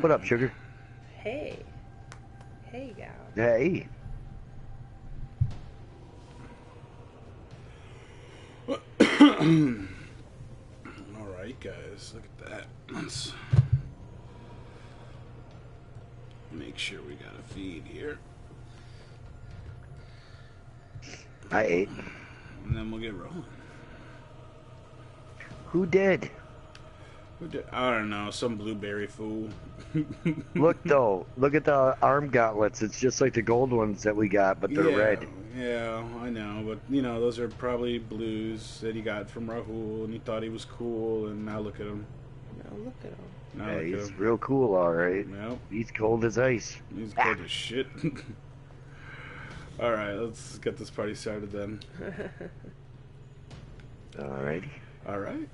What up, sugar? Hey. Hey, gal. Hey. Alright, guys. Look at that. Let's make sure we got a feed here. I ate. And then we'll get rolling. Who did? I don't know, some blueberry fool. Look though, look at the arm gauntlets. It's just like the gold ones that we got, but they're red. Yeah, I know, but you know, those are probably blues that he got from Rahul, and he thought he was cool, and now look at him. Now look at him. Now Yeah, look at he's him. real cool, all right. Yep, He's cold as ice. he's cold as shit. All right, let's get this party started then. Alrighty. All right.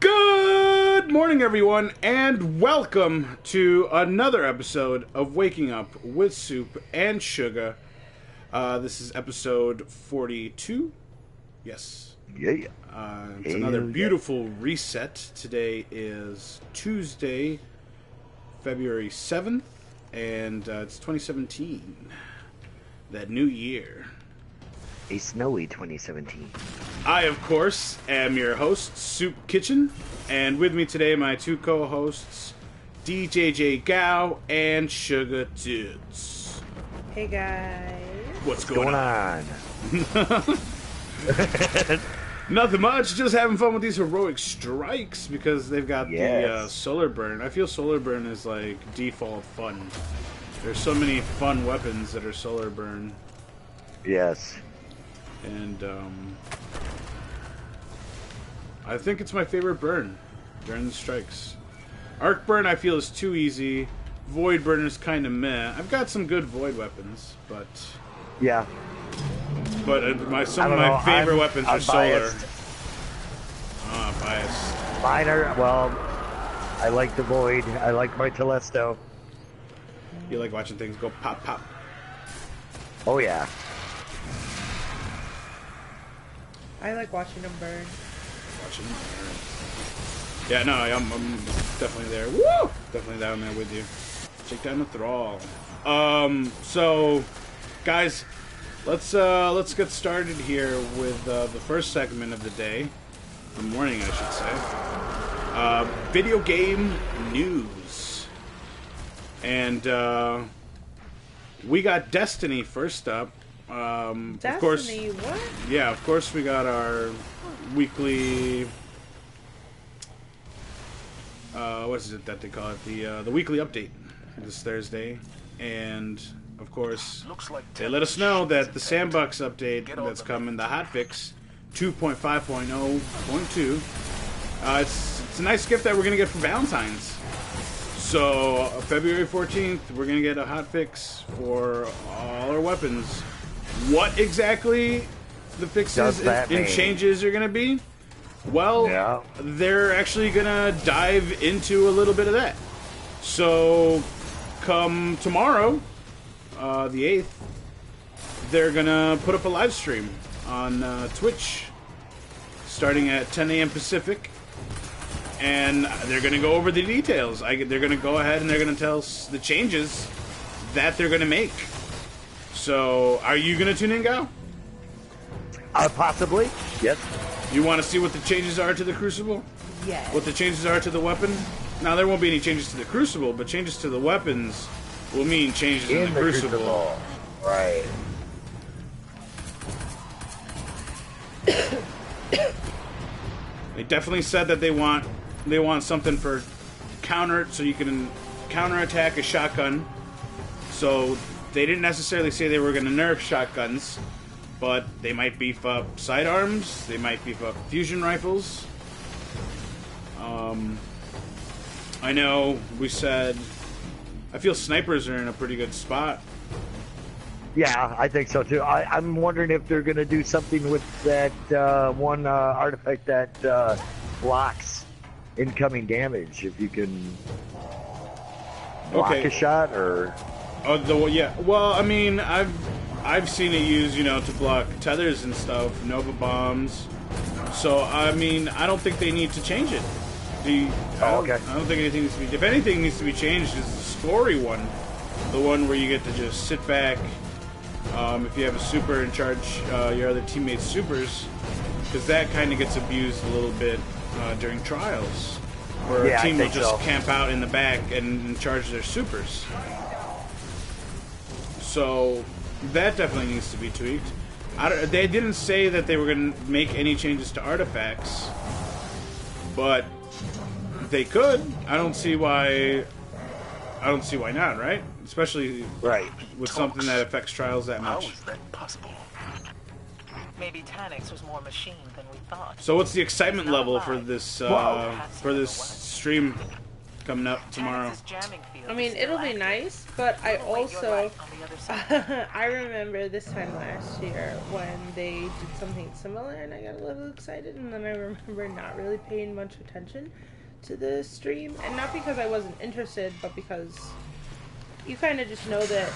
Good morning, everyone, and welcome to another episode of Waking Up with Soop and Sugah. This is episode 42. Yes. Yeah. It's another beautiful reset. Today is Tuesday, February 7th, and it's 2017. That new year. A snowy 2017. I, of course, am your host, Soopkichen, and with me today, my two co-hosts, DJJ Gao and Sugah Toots. Hey, guys. What's going on? on? Nothing much, just having fun with these heroic strikes because they've got the solar burn. I feel solar burn is like default fun. There's so many fun weapons that are solar burn. Yes. And I think it's my favorite burn during the strikes. Arc burn I feel is too easy. Void burn is kind of meh. I've got some good void weapons, but Yeah. some of my favorite weapons are solar. biased. Biased. Mine are, well, I like the void. I like my Telesto. You like watching things go pop pop. Oh yeah. I like watching them burn. Watching. Yeah, no, I'm definitely there. Woo! Definitely down there with you. Take down the thrall. So, guys, let's get started here with the first segment of the day, the morning, I should say. Video game news, and we got Destiny first up. Destiny, of course, what? yeah, of course, we got our weekly. What is it that they call it? The weekly update this Thursday, and of course, they let us know that the Sandbox update that's coming, the hotfix 2.5.0.2. It's a nice gift that we're gonna get for Valentine's. So February 14th, we're gonna get a hotfix for all our weapons. What exactly the fixes and changes are gonna be? Well, Yeah. they're actually gonna dive into a little bit of that. So, come tomorrow, the 8th, they're gonna put up a live stream on Twitch, starting at 10 a.m. Pacific, and they're gonna go over the details. They're gonna go ahead and they're gonna tell us the changes that they're gonna make. So, are you gonna tune in, Gal? Possibly. Yes. You want to see what the changes are to the Crucible? Yes. What the changes are to the weapon? Now, there won't be any changes to the Crucible, but changes to the weapons will mean changes in the Crucible. Right. They definitely said that they want something for counter, so you can counterattack a shotgun. So they didn't necessarily say they were going to nerf shotguns, but they might beef up sidearms. They might beef up fusion rifles. I know we said I feel snipers are in a pretty good spot. Yeah, I think so too. I'm wondering if they're going to do something with that one artifact that blocks incoming damage. If you can block a shot, or yeah. Well, I mean, I've seen it used, to block tethers and stuff, Nova bombs. So I mean, I don't think they need to change it. Okay. I don't think anything needs to be. If anything needs to be changed, is the story one, the one where you get to just sit back. If you have a super and charge your other teammates' supers, because that kind of gets abused a little bit during trials, where a team will just camp out in the back and charge their supers. So that definitely needs to be tweaked. They didn't say that they were going to make any changes to artifacts, but they could. I don't see why not, right? Especially with something that affects trials that much. How is that possible? Maybe Tanix was more machine than we thought. So what's the excitement level for this stream coming up tomorrow? I mean, it'll be nice, but I also I remember this time last year when they did something similar and I got a little excited, and then I remember not really paying much attention to the stream, and not because I wasn't interested, but because you kind of just know that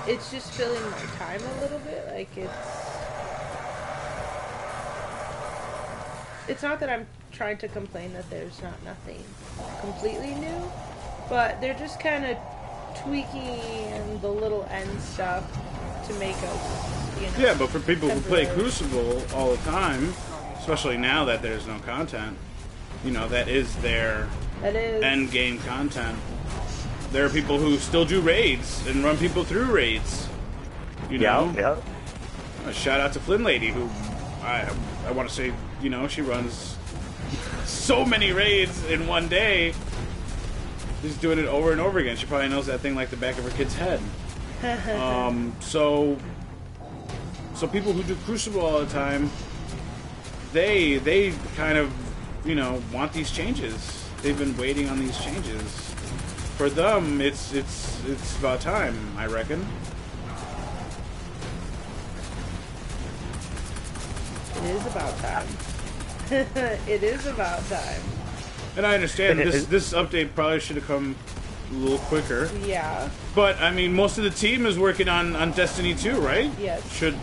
it's just filling my time a little bit. Like, it's not that I'm trying to complain that there's nothing completely new, but they're just kind of tweaking the little end stuff to make us, Yeah, but for people who play Crucible all the time, especially now that there's no content, that is their end game content. There are people who still do raids and run people through raids. Yeah. A shout out to Flynn Lady, who I want to say, she runs so many raids in one day. She's doing it over and over again. She probably knows that thing like the back of her kid's head. So people who do Crucible all the time, they kind of, want these changes. They've been waiting on these changes. For them, it's about time, I reckon. It is about time. It is about time. And I understand this update probably should have come a little quicker. Yeah. But I mean, most of the team is working on Destiny 2, right? Yes. Should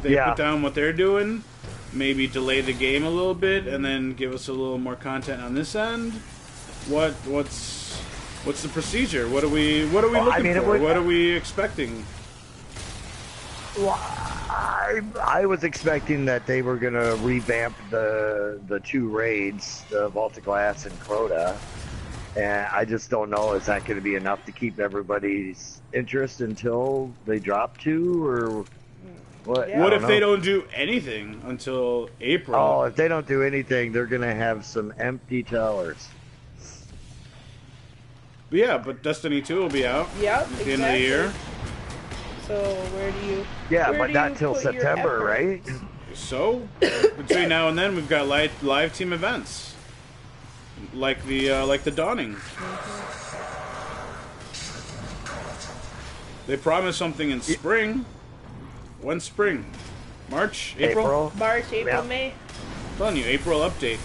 they put down what they're doing? Maybe delay the game a little bit and then give us a little more content on this end? What's the procedure? What are we looking for? What are we expecting? Well, I was expecting that they were going to revamp the two raids, the Vault of Glass and Crota, and I just don't know, is that going to be enough to keep everybody's interest until they drop two, or what? Yeah. What if they don't do anything until April? Oh, if they don't do anything, they're going to have some empty towers. Yeah, but Destiny 2 will be out at the end of the year. So where do you? Yeah, but not till September, right? So between now and then, we've got live team events, like the Dawning. They promised something in spring. When spring? March, April? March, April, May. I'm telling you, April update.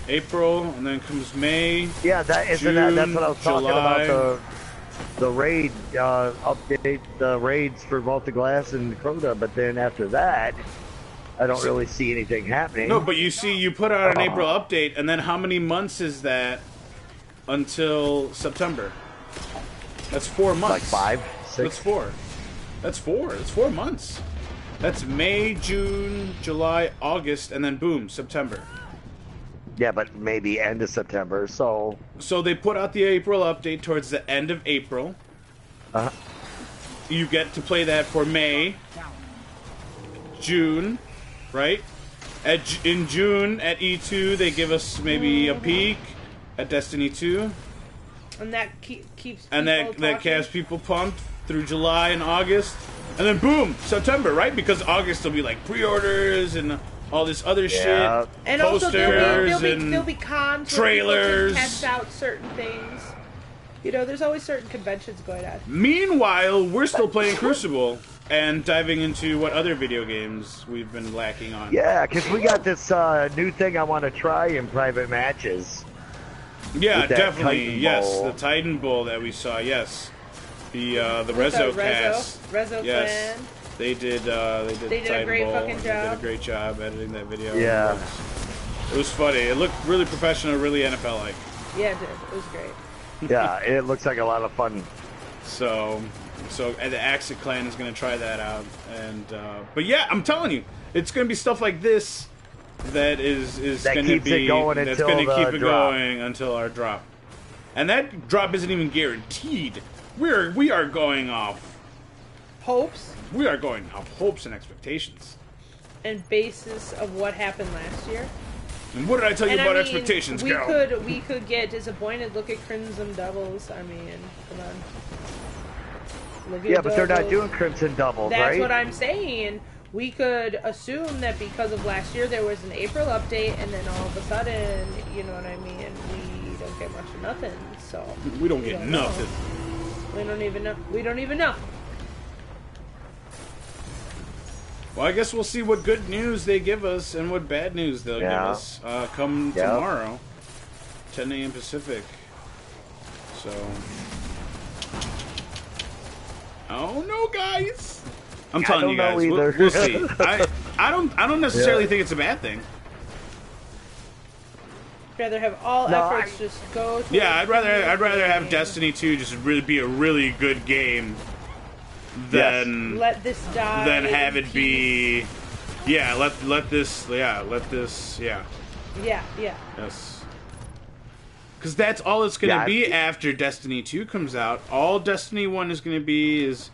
April, and then comes May. Yeah, that's what I was talking July. about. The raid update, the raids for Vault of Glass and Crota, but then after that, I don't really see anything happening. No, but you put out an April update, and then how many months is that until September? That's 4 months. Like 5, 6. That's 4. That's 4. That's 4 months. That's May, June, July, August, and then boom, September. Yeah, but maybe end of September, so they put out the April update towards the end of April. You get to play that for May, June, right? In June, at E2, they give us maybe a peek at Destiny 2. And that keeps And that keeps people pumped through July and August. And then boom, September, right? Because August will be like pre-orders and all this other shit, and posters, also there'll be cons, trailers, test out certain things. There's always certain conventions going on. Meanwhile, we're still playing Crucible and diving into what other video games we've been lacking on. Yeah, because we got this new thing I want to try in private matches. Yeah, definitely. Titan Yes, Bowl. the Titan Bowl that we saw. Yes, the Rezo cast. Rezo yes. clan. They did a Titan great Bowl. fucking They did job. a great job editing that video. Yeah. It was funny. It looked really professional, really NFL-like. Yeah, it did. It was great. Yeah, it looks like a lot of fun. So the Axis Clan is going to try that out, and but yeah, I'm telling you, it's going to be stuff like this that is going to be that's going to keep it going until our drop, and that drop isn't even guaranteed. We are going off Hopes we are going off hopes and expectations, and basis of what happened last year. and what did I tell you about expectations, we girl? we could get disappointed. Look at Crimson Doubles. I mean, come on. Look at But they're not doubles. doing Crimson Doubles, That's right? what I'm saying. We could assume that because of last year, there was an April update, and then all of a sudden, you know what I mean, we don't get much of nothing, so... We don't get nothing. We don't even know. We don't even know. Well, I guess we'll see what good news they give us and what bad news they'll give us come tomorrow, 10 a.m. Pacific. So... Oh no, guys! I'm telling you guys, we'll see. I don't necessarily think it's a bad thing. I'd rather have all efforts just go. To I'd rather have Destiny 2 just really be a really good game than let this die. Than have it be. Let this. Yeah. Yes. Because that's all it's going to be after Destiny 2 comes out. All Destiny 1 is going to be is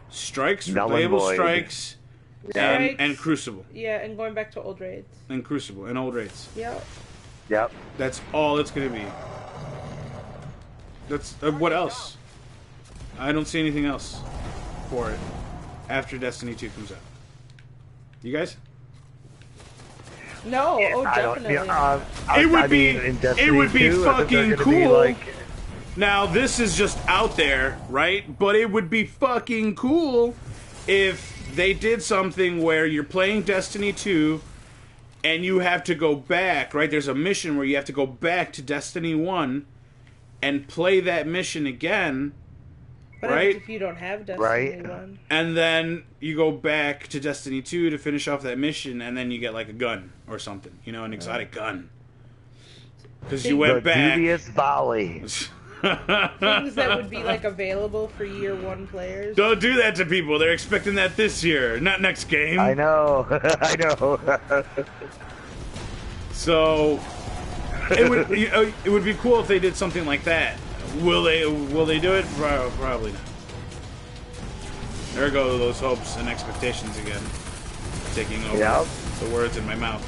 strikes, replayable strikes, and Crucible. Yeah, and going back to old raids. And Crucible, and old raids. Yep. That's all it's going to be. That's what else? I don't see anything else for it after Destiny 2 comes out. You guys? No, definitely. It would be fucking cool. Now, this is just out there, right? But it would be fucking cool if they did something where you're playing Destiny 2 and you have to go back, right? There's a mission where you have to go back to Destiny 1 and play that mission again, right? If you don't have Destiny 1. And then you go back to Destiny 2 to finish off that mission, and then you get like a gun or something, an exotic gun. Because you went back. Dubious volley. Things that would be like available for year 1 players. Don't do that to people. They're expecting that this year, not next game. I know. I know. So it would be cool if they did something like that. Will they do it? Probably not. There go those hopes and expectations again, taking over the words in my mouth.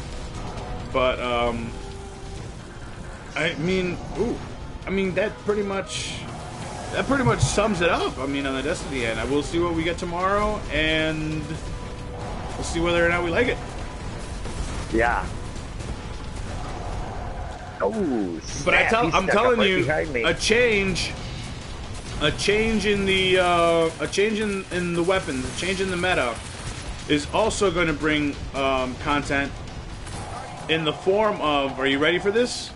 But that pretty much sums it up. On the Destiny end, we'll see what we get tomorrow, and we'll see whether or not we like it. Yeah. Oh, but I'm telling you, a change in the weapons, a change in the meta, is also going to bring content in the form of. Are you ready for this?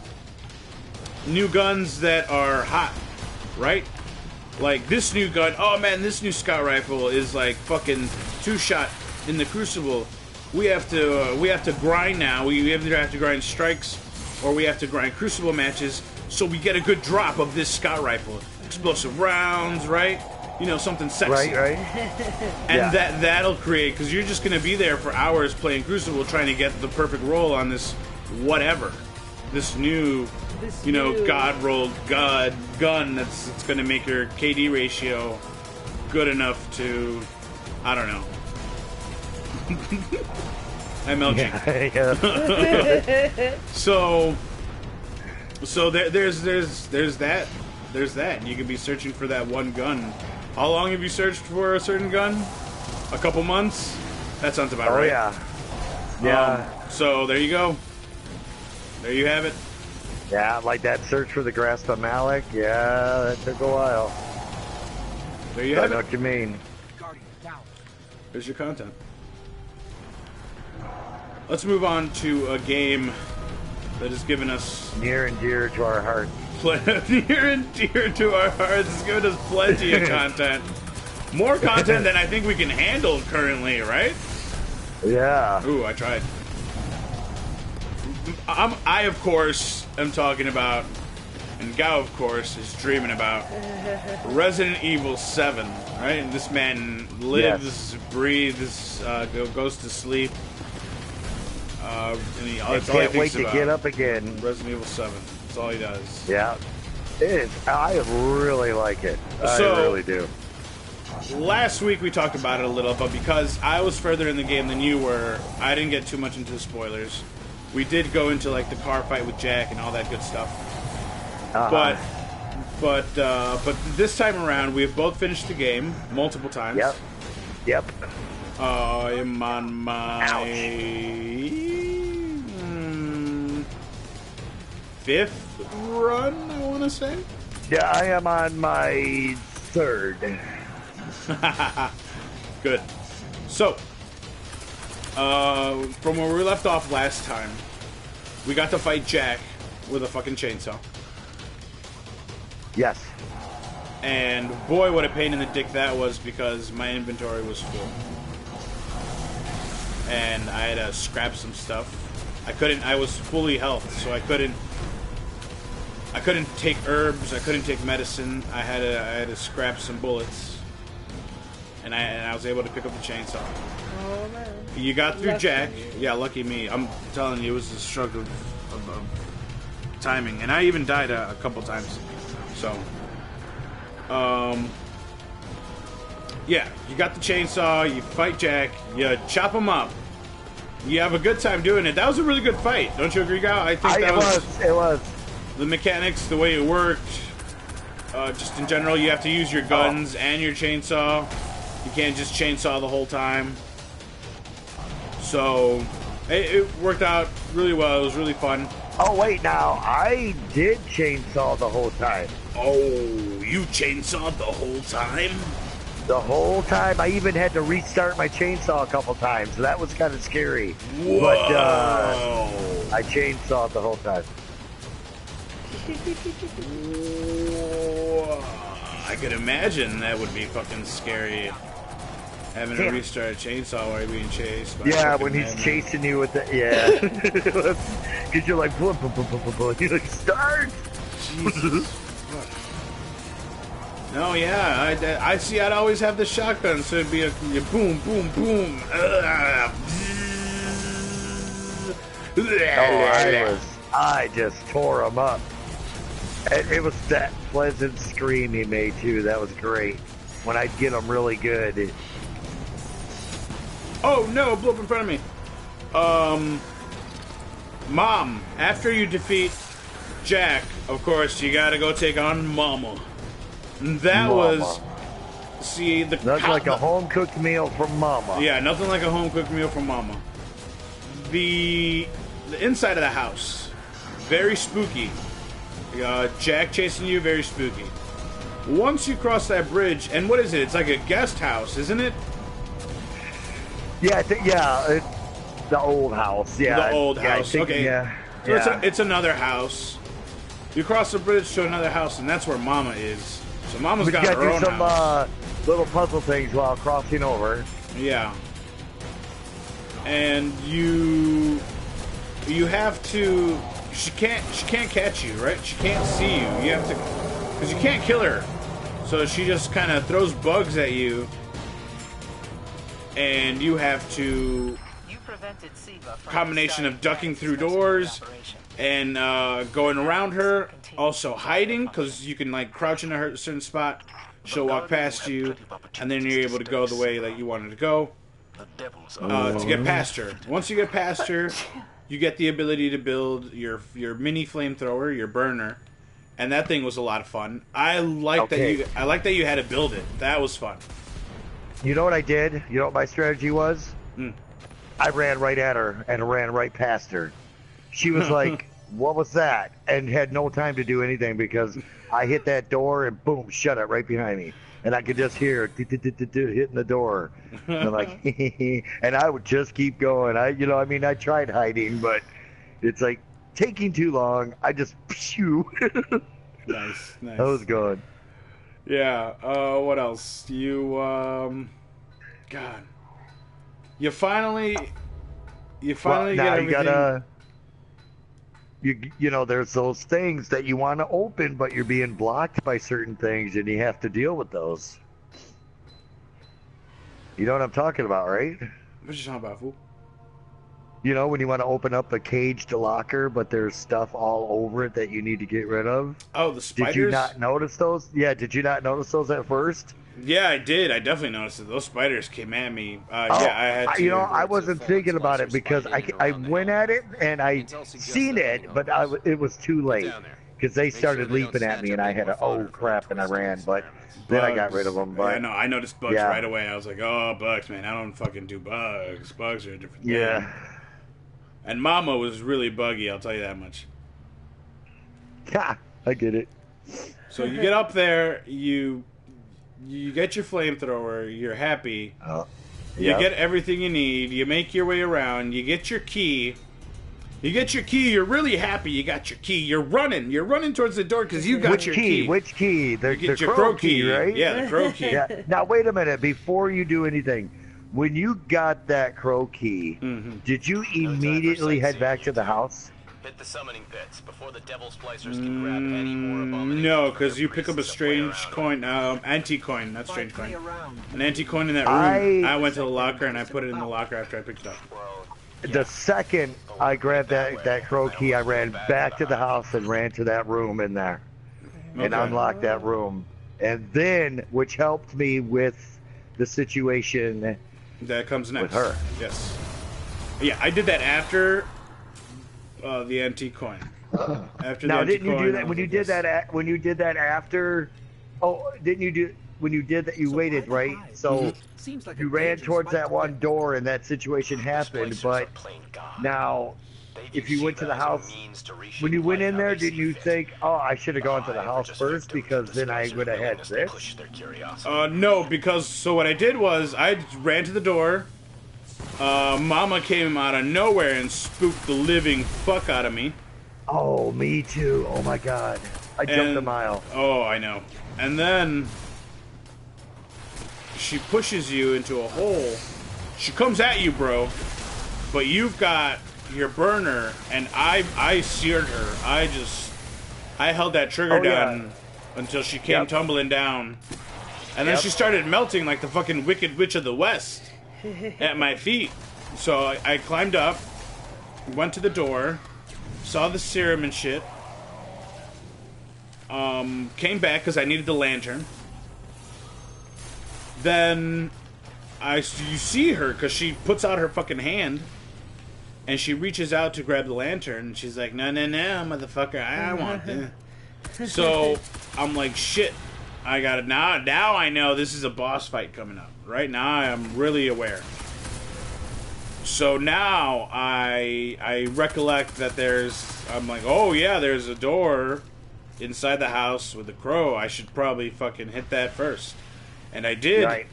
New guns that are hot, right? Like this new gun. Oh man, this new scout rifle is like fucking 2-shot in the Crucible. We have to grind now. We either have to grind strikes or we have to grind Crucible matches so we get a good drop of this scout rifle. Explosive rounds, right? Something sexy. Right. And that'll create, because you're just going to be there for hours playing Crucible trying to get the perfect roll on this whatever. This new God-rolled gun that's going to make your KD ratio good enough to, I don't know. MLG. So there's that. There's that. You could be searching for that one gun. How long have you searched for a certain gun? A couple months? That sounds about right. Oh yeah. So there you go. There you have it. Yeah, like that search for the Grasp of Malik. Yeah, that took a while. There you have it. I know what you mean. There's your content. Let's move on to a game that has given us near and dear to our hearts. Near and dear to our hearts. It's given us plenty of content. More content than I think we can handle currently, right? Yeah. Ooh, I tried. I of course am talking about, and Gao of course is dreaming about Resident Evil 7. Right, and this man lives, breathes, goes to sleep. And I can't wait to get up again. Resident Evil 7. That's all he does. Yeah, it is. I really like it. I really do. Last week we talked about it a little, but because I was further in the game than you were, I didn't get too much into the spoilers. We did go into like the car fight with Jack and all that good stuff. But this time around, we've both finished the game multiple times. Yep. I'm on my fifth run, I want to say. Yeah, I am on my third. Good. So, from where we left off last time, we got to fight Jack with a fucking chainsaw. Yes. And boy, what a pain in the dick that was, because my inventory was full. And I had to scrap some stuff. I was fully health, so I couldn't take herbs, I couldn't take medicine. I had to scrap some bullets. And I was able to pick up the chainsaw. Oh man. You got through Lucky Jack. you. Yeah, lucky me. I'm telling you, it was a struggle of timing. And I even died a couple times. So, yeah, you got the chainsaw, you fight Jack, you chop him up. You have a good time doing it. That was a really good fight. Don't you agree, Gal? I think it was. The mechanics, the way it worked, just in general, you have to use your guns and your chainsaw. You can't just chainsaw the whole time. So, it worked out really well. It was really fun. Oh, wait, now, I did chainsaw the whole time. Oh, you chainsawed the whole time? The whole time. I even had to restart my chainsaw a couple times. So that was kind of scary. Whoa. But I chainsawed the whole time. Whoa. I could imagine that would be fucking scary. Having to restart a chainsaw while you're being chased. Yeah, when he's chasing you with the... Yeah. Because you're like... You're like, start! Jesus. No, yeah, I see. I'd always have the shotgun, so it'd be a boom, boom, boom. I just tore him up. It was that pleasant scream he made too. That was great. When I'd get him really good. Oh no! Blew up in front of me. Mom. After you defeat Jack, of course, you gotta go take on Mama. That was, see, nothing like a home cooked meal from Mama. Yeah, nothing like a home cooked meal from Mama. The inside of the house, very spooky. Jack chasing you, very spooky. Once you cross that bridge, and what is it? It's like a guest house, isn't it? Yeah, it's the old house. Yeah, the old house. Okay. Yeah. So it's another house. You cross the bridge to another house, and that's where Mama is. So Mama's got her own house. You gotta do some little puzzle things while crossing over. Yeah. And you have to. She can't catch you, right? She can't see you. You have to, because you can't kill her. So she just kind of throws bugs at you, and you have to. Combination of ducking through doors and going around her, also hiding, because you can like crouch in a certain spot, she'll walk past you, and then you're able to go the way that you wanted to go to get past her. Once you get past her, you get the ability to build your mini flamethrower, your burner, and that thing was a lot of fun. I like that you had to build it. That was fun. You know what I did? You know what my strategy was? I ran right at her and ran right past her. She was like, what was that? And had no time to do anything because I hit that door and boom, shut it right behind me. And I could just hear hitting the door. And I'm like, and I would just keep going. I tried hiding, but it's like taking too long. I just, phew. Nice. That was good. Yeah. What else? God. You finally get everything. you know, there's those things that you want to open, but you're being blocked by certain things, and you have to deal with those. You know what I'm talking about, right? What you talking about, fool? You know, when you want to open up a caged locker, but there's stuff all over it that you need to get rid of. Oh, the spiders? Did you not notice those? Yeah, did you not notice those at first? Yeah, I did. I definitely noticed it. Those spiders came at me. Oh, Yeah, I had to. You know, I wasn't thinking about it because I went at it and I seen it, but it was too late because they started leaping at me and I had to, oh crap, and I ran, but then I got rid of them. But yeah, no, I noticed bugs right away. I was like, oh, bugs, man, I don't fucking do bugs. Bugs are a different thing. Yeah. And Mama was really buggy, I'll tell you that much. Yeah, I get it. So you get up there, you get your flamethrower, you're happy. You get everything you need, you make your way around, you get your key. You're really happy you got your key. You're running towards the door because you got your key. Which key? The your crow key, right? Yeah, the crow key. Yeah. Now, wait a minute. Before you do anything, when you got that crow key, did you immediately head back to the house? Hit the summoning pits before the devil splicers can grab any more abominations. No, because you pick up a strange coin, anti-coin, not strange coin. An anti-coin in that room. I went to the locker and I put it in the locker after I picked it up. The second I grabbed that crow key, I ran back to the house and ran to that room in there and unlocked that room. And then, which helped me with the situation that comes next. With her. Yes. Yeah, I did that after the antique coin. After now, the didn't you do that when you did that? When you did that after? Oh, didn't you do when you did that? You waited, right? So you ran towards that one door, and that situation happened. But now, if you went to the house, when you went in there, didn't you think, "Oh, I should have gone to the house first because then I would have had this"? No, because so what I did was I ran to the door. Mama came out of nowhere and spooked the living fuck out of me. Oh, me too. Oh my god. I jumped a mile. Oh, I know. And then she pushes you into a hole. She comes at you, bro. But you've got your burner, and I seared her. I held that trigger down until she came tumbling down. And then she started melting like the fucking Wicked Witch of the West at my feet. So I climbed up, went to the door, saw the serum and shit, came back because I needed the lantern. Then you see her because she puts out her fucking hand and she reaches out to grab the lantern and she's like, no, motherfucker, I want this. So I'm like, shit, I got it. Now I know this is a boss fight coming up. Right now I'm really aware. So now I recollect that I'm like, oh yeah, there's a door inside the house with a crow. I should probably fucking hit that first. And I did. Right.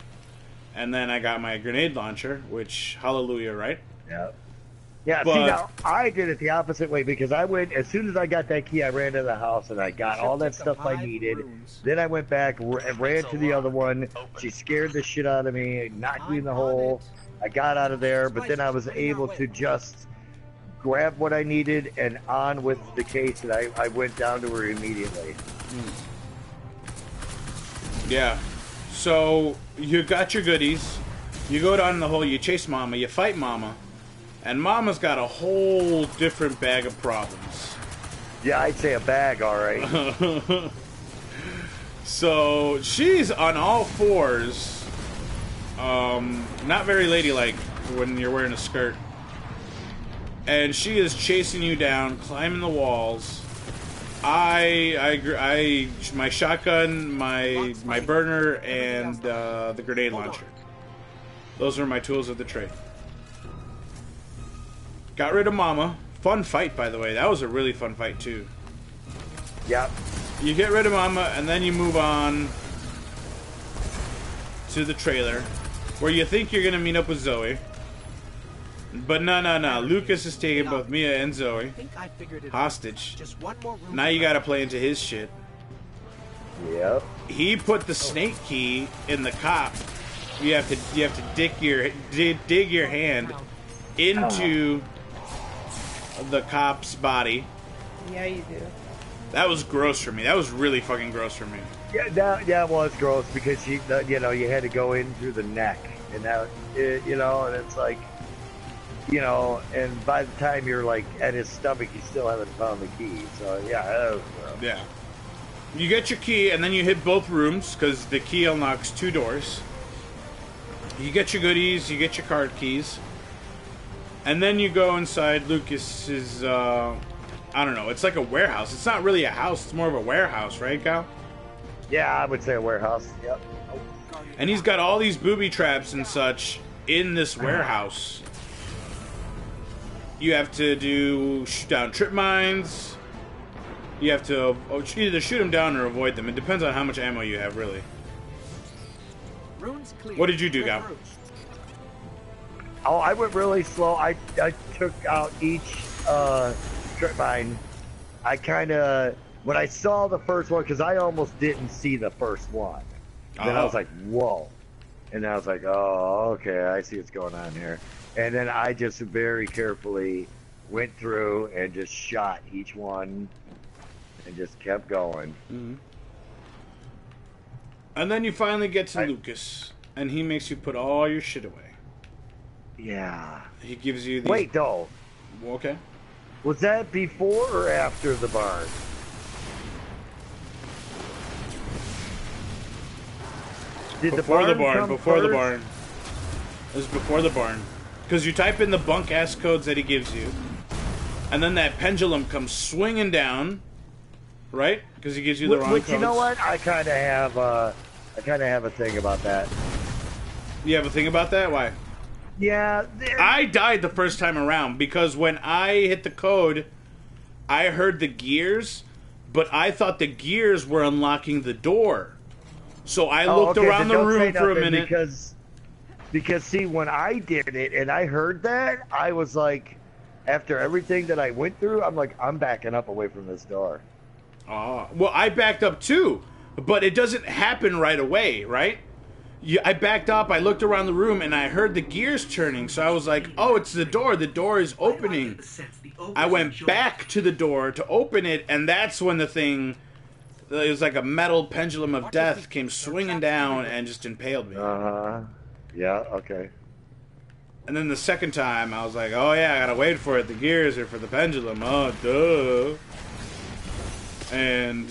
And then I got my grenade launcher, which, hallelujah, right? Yeah. Yeah, see, now, I did it the opposite way because I went, as soon as I got that key, I ran to the house and I got all that stuff I needed. Then I went back, ran to the other one. She scared the shit out of me, knocked me in the hole. I got out of there, but then I was able to just grab what I needed and on with the case, and I went down to her immediately. Yeah. So you got your goodies. You go down in the hole, you chase Mama, you fight Mama. And Mama's got a whole different bag of problems. Yeah, I'd say a bag, all right. So she's on all fours. Not very ladylike when you're wearing a skirt. And she is chasing you down, climbing the walls. My shotgun, my burner, and the grenade launcher. Those are my tools of the trade. Got rid of Mama. Fun fight, by the way. That was a really fun fight, too. Yep. You get rid of Mama, and then you move on to the trailer, where you think you're going to meet up with Zoe. But no. Lucas is taking both Mia and Zoe hostage. Now you got to play into his shit. Yep. He put the snake key in the cop. You have to dig your hand into the cop's body, Yeah, you do. That was gross for me. That was really fucking gross for me. Yeah, that was gross because you had to go in through the neck, and and it's like, and by the time you're like at his stomach, you still haven't found the key. So yeah, that was gross. Yeah. You get your key, and then you hit both rooms because the key unlocks 2 doors. You get your goodies, you get your card keys, and then you go inside Lucas's. I don't know. It's like a warehouse. It's not really a house. It's more of a warehouse, right, Cal? Yeah, I would say a warehouse. Yep. And he's got all these booby traps and such in this warehouse. You have to shoot down trip mines. You have to either shoot them down or avoid them. It depends on how much ammo you have, really. What did you do, Gal? Oh, I went really slow. I took out each trip mine. I kind of, when I saw the first one, because I almost didn't see the first one. Then I was like, whoa. And I was like, oh, okay, I see what's going on here. And then I just very carefully went through and just shot each one and just kept going. Mm-hmm. And then you finally get to Lucas, and he makes you put all your shit away. Yeah. He gives you these... Wait, though. Okay. Was that before or after the barn? Before the barn. It was before the barn. Because you type in the bunk-ass codes that he gives you, and then that pendulum comes swinging down, right? Because he gives you the wrong codes. You know what? I kind of have a thing about that. You have a thing about that? Why? Yeah. I died the first time around because when I hit the code, I heard the gears, but I thought the gears were unlocking the door. So I looked around the room for a minute. Because see, when I did it and I heard that, I was like, after everything that I went through, I'm like, I'm backing up away from this door. Oh, well, I backed up too, but it doesn't happen right away, right? I backed up, I looked around the room, and I heard the gears turning, so I was like, oh, it's the door is opening. I went back to the door to open it, and that's when the thing, it was like a metal pendulum of death, came swinging down and just impaled me. Uh-huh. Yeah, okay. And then the second time, I was like, oh yeah, I gotta wait for it, the gears are for the pendulum, oh, duh. And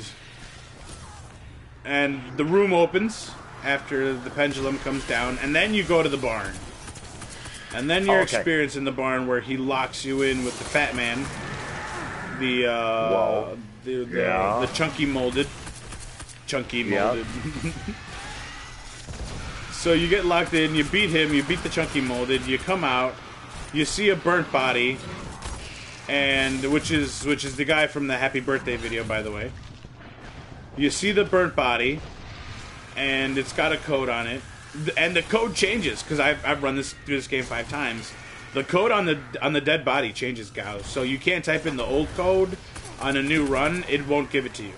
the room opens after the pendulum comes down, and then you go to the barn. And then your experience in the barn where he locks you in with the fat man, the chunky molded. Yep. So you get locked in, you beat him, you beat the chunky molded, you come out, you see a burnt body, and which is the guy from the Happy Birthday video, by the way. You see the burnt body, and it's got a code on it, and the code changes because I've run through this game 5 times. The code on the dead body changes, guys. So you can't type in the old code on a new run; it won't give it to you.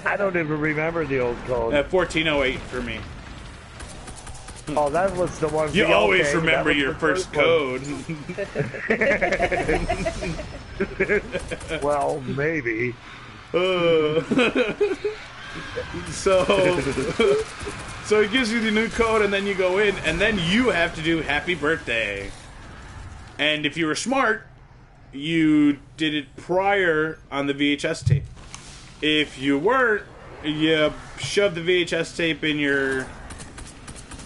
I don't even remember the old code. 1408 for me. Oh, that was the one. You always remember your first code. Well, maybe. So it gives you the new code, and then you go in, and then you have to do Happy Birthday. And if you were smart, you did it prior on the VHS tape. If you weren't, you shoved the VHS tape in your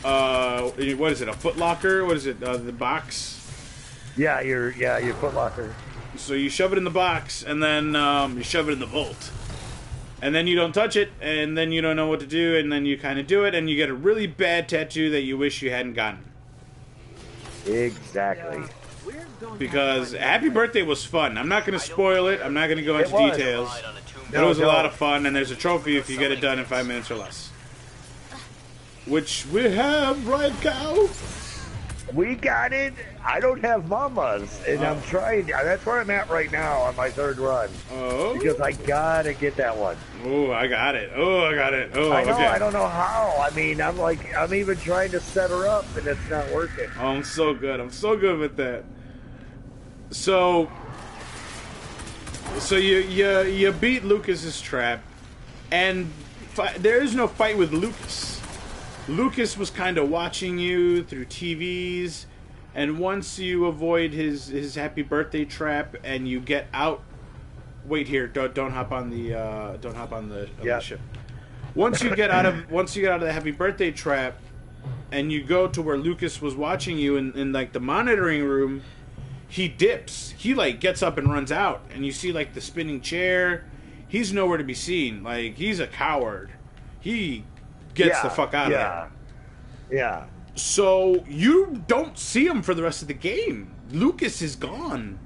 what is it? A Foot Locker? What is it? The box? Yeah, your Foot Locker. So you shove it in the box, and then you shove it in the vault. And then you don't touch it, and then you don't know what to do, and then you kind of do it, and you get a really bad tattoo that you wish you hadn't gotten. Exactly. Because Happy Birthday was fun. I'm not going to spoil it. I'm not going to go into details. But it was a lot of fun, and there's a trophy if you get it done in 5 minutes or less. Which we have, right, Cal? We got it. I don't have Mama's, and I'm trying. That's where I'm at right now on my 3rd run. Oh. Because I gotta get that one. Oh, I got it. Oh, I got it. Oh, I know. Okay. I don't know how. I mean, I'm even trying to set her up, and it's not working. Oh, I'm so good. I'm so good with that. So, So you beat Lucas's trap, and there is no fight with Lucas. Lucas was kind of watching you through TVs, and once you avoid his happy birthday trap and you get out, wait here, don't hop on the the ship. Once you get out of the happy birthday trap, and you go to where Lucas was watching you in like the monitoring room, he dips. He like gets up and runs out, and you see like the spinning chair. He's nowhere to be seen. Like, he's a coward. He gets the fuck out of there. Yeah. So you don't see him for the rest of the game. Lucas is gone.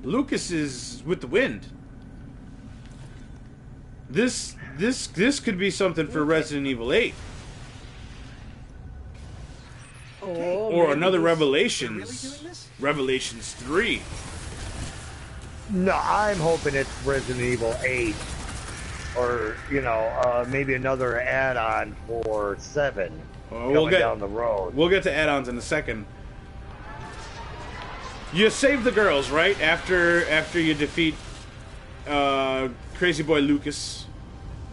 Lucas is with the wind. This could be something for Resident Evil 8. Or another Revelations. Revelations 3. No, I'm hoping it's Resident Evil 8. Or, maybe another add-on for 7 we'll get down the road. We'll get to add-ons in a second. You save the girls, right? After you defeat Crazy Boy Lucas,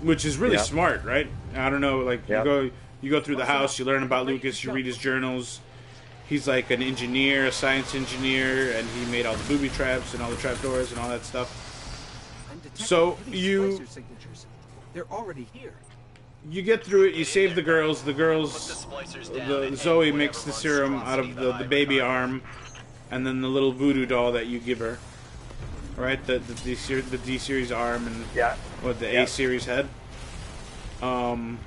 which is really smart, right? I don't know, like, you go through the house, you learn about Lucas, you read his journals. He's like an engineer, a science engineer, and he made all the booby traps and all the trapdoors and all that stuff. So they're already here. You get through it, you save the girls. Zoe makes the serum out of the baby arm, and then the little voodoo doll that you give her. Right? The D series arm and the A series head. And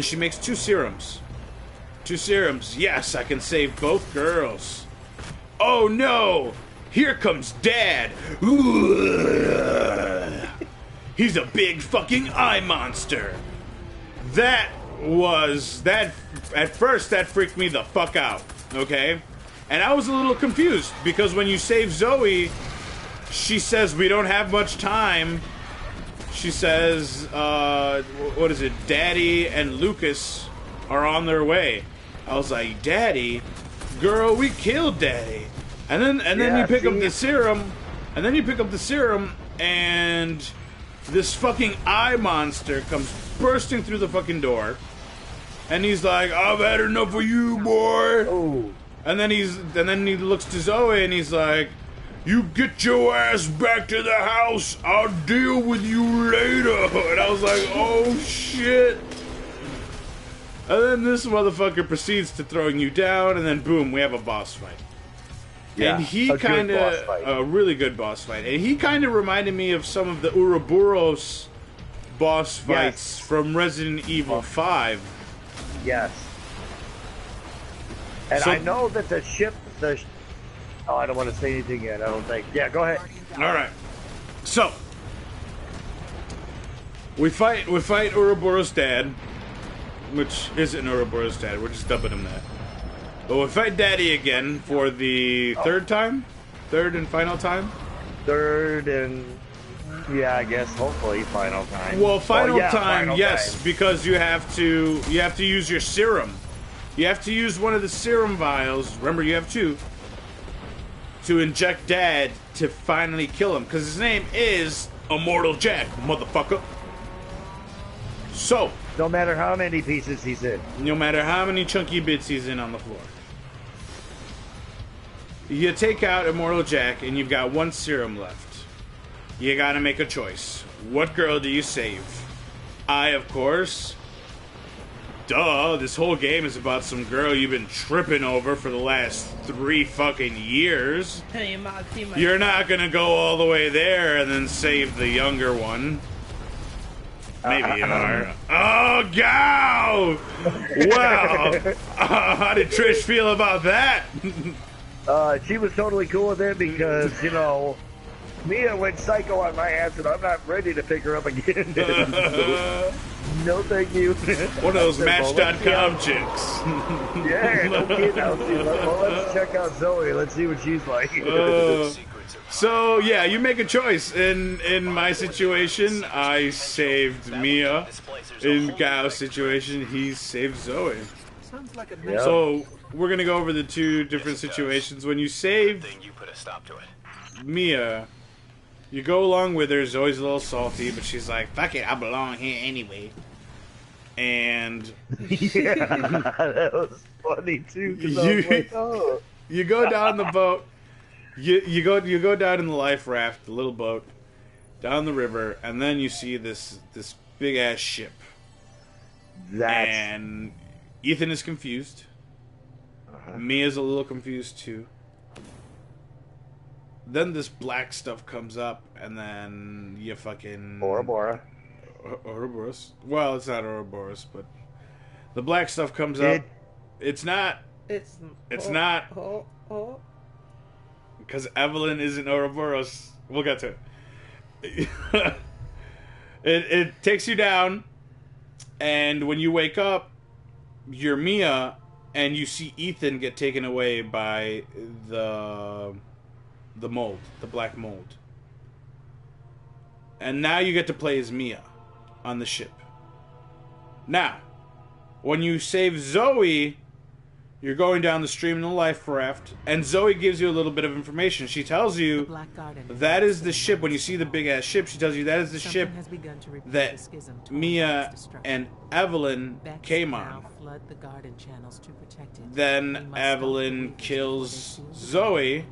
she makes 2 serums. 2 serums. Yes, I can save both girls. Oh no! Here comes Dad! He's a big fucking eye monster! At first that freaked me the fuck out, okay? And I was a little confused, because when you save Zoe, she says we don't have much time. She says, what is it? Daddy and Lucas are on their way. I was like, Daddy? Girl, we killed Daddy. And then you pick up the serum, and this fucking eye monster comes bursting through the fucking door, and he's like, I've had enough of you, boy. Oh. And then he looks to Zoe and he's like, you get your ass back to the house, I'll deal with you later. And I was like, oh shit. And then this motherfucker proceeds to throwing you down, and then boom, we have a boss fight. Yeah, and he kind of a really good boss fight, and he kind of reminded me of some of the Ouroboros boss fights from Resident Evil 5. Yes. And I know that the ship, I don't want to say anything yet, I don't think. Yeah, go ahead. All right. So we fight Ouroboros' dad, which isn't Ouroboros' dad. We're just dubbing him that. But we fight Daddy again for the third and final time. Third and I guess hopefully final time. Well, final time, final yes, time. because you have to use your serum. You have to use one of the serum vials. Remember, you have 2 to inject Dad to finally kill him, because his name is Immortal Jack, motherfucker. So, no matter how many pieces he's in. No matter how many chunky bits he's in on the floor. You take out Immortal Jack, and you've got 1 serum left. You gotta make a choice. What girl do you save? I, of course. Duh, this whole game is about some girl you've been tripping over for the last 3 fucking years. You're not gonna go all the way there and then save the younger one. Maybe you are. Oh, go! Wow! How did Trish feel about that? She was totally cool with it because, Mia went psycho on my ass and I'm not ready to pick her up again. No, thank you. One of those Match.com chicks. Yeah, no kidding. Well, let's check out Zoe. Let's see what she's like. So, yeah, you make a choice. In my situation, I saved Mia. In Gao's situation, he saved Zoe. Sounds like a Yep. So, we're going to go over the 2 different situations. When you saved You put a stop to it. Mia, You go along with her. Zoe's a little salty, but she's like, fuck it, I belong here anyway. And... Yeah, that was funny, too, because I was like, oh. You go down the boat. You go down in the life raft, the little boat, down the river, and then you see this big-ass ship. And Ethan is confused. Mia's a little confused, too. Then this black stuff comes up, and then you fucking... Ouroboros. Ouroboros? Well, it's not Ouroboros, but... The black stuff comes up. It's not. It's not. Because Evelyn isn't Ouroboros. We'll get to it. It takes you down, and when you wake up, you're Mia, and you see Ethan get taken away by the mold, the black mold. And now you get to play as Mia on the ship. Now, when you save Zoe, you're going down the stream in the life raft, and Zoe gives you a little bit of information. She tells you that is the ship. When you see the big-ass ship, she tells you that is the ship that Mia and Evelyn came on. Then Evelyn kills Zoe,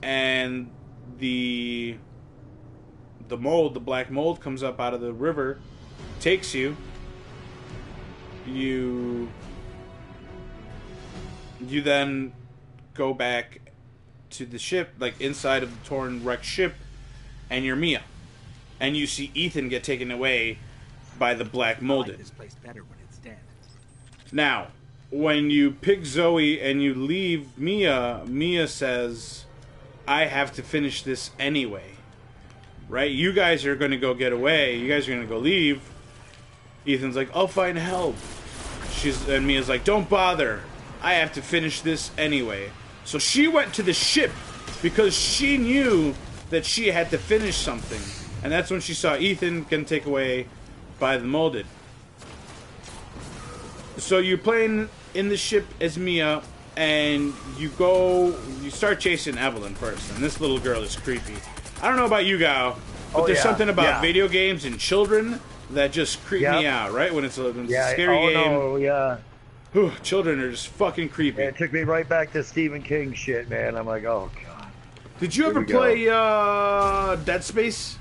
and the mold, the black mold, comes up out of the river, takes you. You then go back to the ship, like inside of the torn wrecked ship, and you're Mia. And you see Ethan get taken away by the black molded. I like this place better when it's dead. Now, when you pick Zoe and you leave Mia, Mia says, I have to finish this anyway. Right? You guys are going to go get away. You guys are going to go leave. Ethan's like, I'll find help. And Mia's like, don't bother. I have to finish this anyway. So she went to the ship because she knew that she had to finish something. And that's when she saw Ethan getting taken away by the molded. So you're playing in the ship as Mia, and you start chasing Evelyn first. And this little girl is creepy. I don't know about you, Gal, but there's something about video games and children that just creep me out, right? When it's a scary game. Oh, yeah. Whew, children are just fucking creepy. It took me right back to Stephen King shit, man. I'm like, oh, God. Did you ever play Dead Space?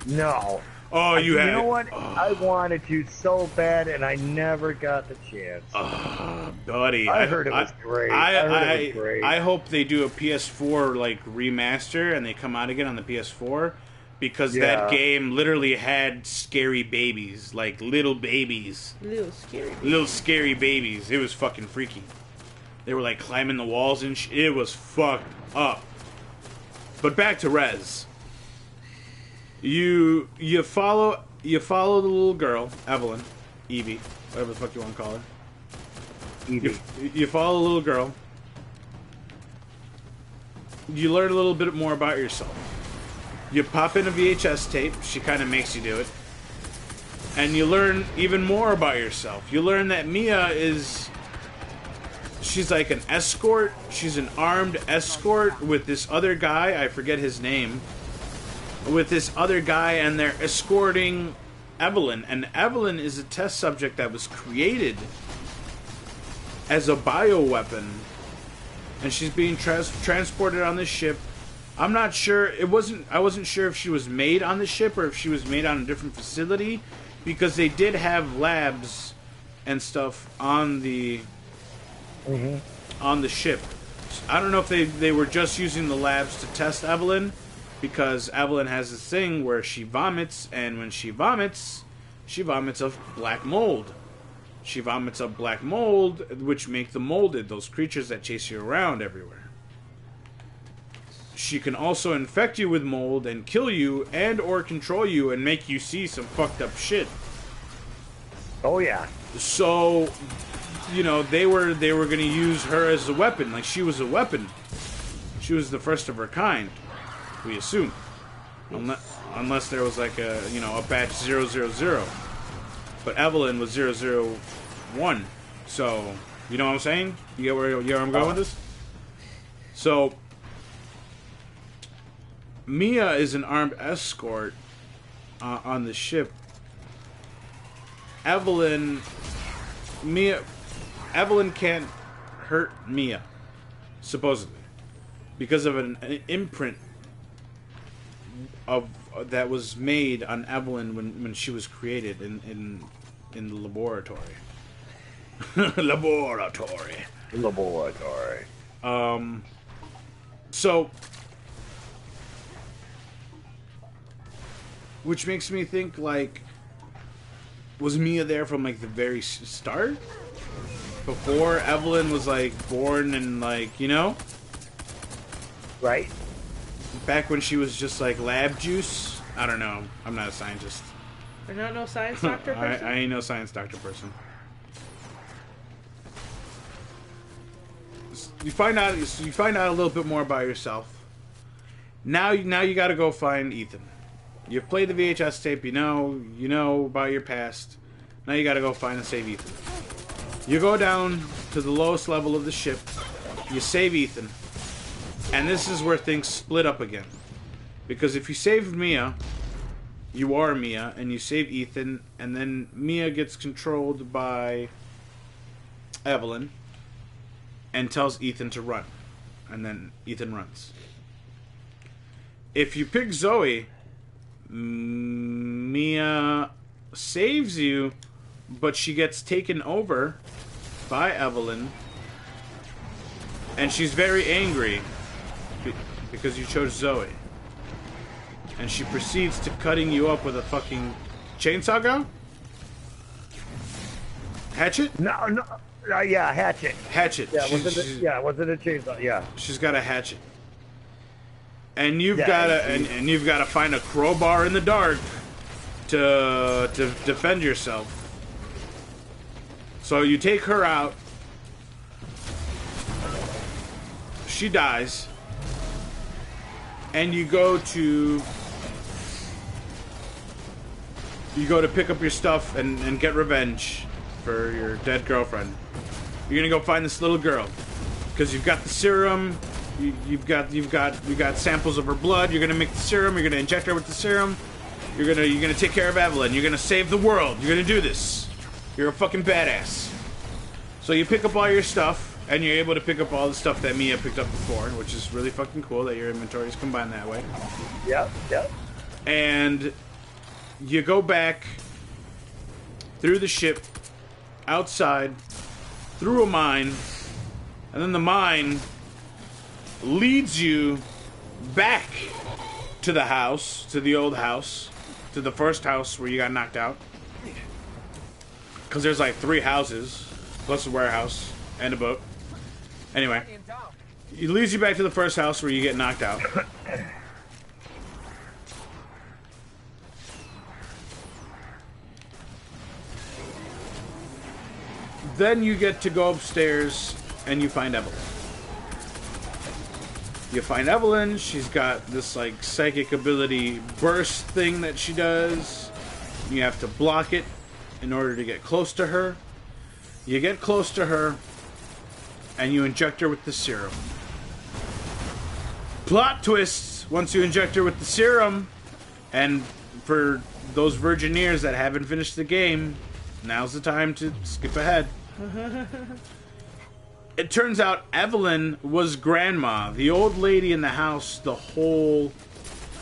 No. Oh, you had. You know what? Oh. I wanted to so bad, and I never got the chance. Oh, buddy. I heard it was great. I heard it was great. I hope they do a PS4 like remaster and they come out again on the PS4. Because that game literally had scary babies. Like, little babies. Little scary babies. It was fucking freaky. They were, like, climbing the walls and shit. It was fucked up. But back to Rez. You follow the little girl, Evelyn. Evie. Whatever the fuck you want to call her. Evie. You follow the little girl. You learn a little bit more about yourself. You pop in a VHS tape. She kind of makes you do it. And you learn even more about yourself. You learn that Mia she's like an escort. She's an armed escort with this other guy. I forget his name. With this other guy, and they're escorting Evelyn. And Evelyn is a test subject that was created as a bioweapon. And she's being transported on this ship. I'm not sure. I wasn't sure if she was made on the ship or if she was made on a different facility, because they did have labs and stuff on the ship. I don't know if they were just using the labs to test Evelyn, because Evelyn has this thing where she vomits, and when she vomits of black mold. She vomits up black mold, which make the molded, those creatures that chase you around everywhere. She can also infect you with mold and kill you and or control you and make you see some fucked up shit. Oh yeah. So, you know, they were going to use her as a weapon. Like, she was a weapon. She was the first of her kind, we assume. Unless there was like a batch 000. But Evelyn was 001. So, you know what I'm saying? You get where I'm going with this? So, Mia is an armed escort on the ship. Evelyn can't hurt Mia, supposedly, because of an imprint of that was made on Evelyn when she was created in the laboratory. Laboratory. So, which makes me think, like, was Mia there from, like, the very start? Before Evelyn was, like, born and, like, you know? Right. Back when she was just, like, lab juice? I don't know. I'm not a scientist. You're not no science doctor person? I ain't no science doctor person. You find out a little bit more about yourself. Now you got to go find Ethan. You've played the VHS tape. You know about your past. Now you got to go find and save Ethan. You go down to the lowest level of the ship. You save Ethan, and this is where things split up again. Because if you save Mia, you are Mia, and you save Ethan, and then Mia gets controlled by Evelyn and tells Ethan to run, and then Ethan runs. If you pick Zoe, Mia saves you, but she gets taken over by Evelyn, and she's very angry because you chose Zoe, and she proceeds to cutting you up with a fucking chainsaw gun? Hatchet? No. Yeah, hatchet. Hatchet. Yeah, was it a chainsaw? Yeah. She's got a hatchet. And you've got to find a crowbar in the dark to defend yourself. So you take her out. She dies. And you go to pick up your stuff and get revenge for your dead girlfriend. You're gonna go find this little girl because you've got the serum. You've got samples of her blood. You're gonna make the serum. You're gonna inject her with the serum. You're gonna take care of Evelyn. You're gonna save the world. You're gonna do this. You're a fucking badass. So you pick up all your stuff, and you're able to pick up all the stuff that Mia picked up before, which is really fucking cool that your inventory is combined that way. Yep. And you go back through the ship, outside, through a mine, and then the mine leads you back to the house, to the old house, to the first house where you got knocked out. Because there's like 3 houses, plus a warehouse and a boat. Anyway, it leads you back to the first house where you get knocked out. Then you get to go upstairs and you find Evelyn. You find Evelyn, she's got this like psychic ability burst thing that she does. You have to block it in order to get close to her. You get close to her and you inject her with the serum. Plot twists once you inject her with the serum. And for those Virgineers that haven't finished the game, now's the time to skip ahead. It turns out Evelyn was Grandma, the old lady in the house the whole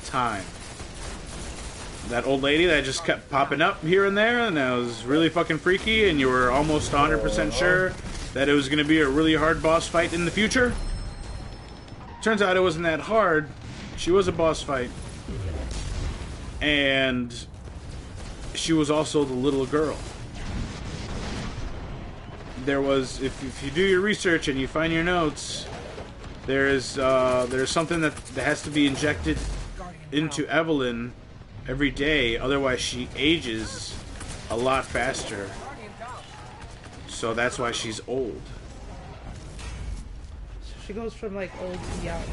time. That old lady that just kept popping up here and there, and that was really fucking freaky, and you were almost 100% sure that it was going to be a really hard boss fight in the future. Turns out it wasn't that hard. She was a boss fight. And she was also the little girl. There was, if you do your research and you find your notes, there's something that has to be injected into Evelyn every day, otherwise she ages a lot faster. So that's why she's old. So she goes from like old to young.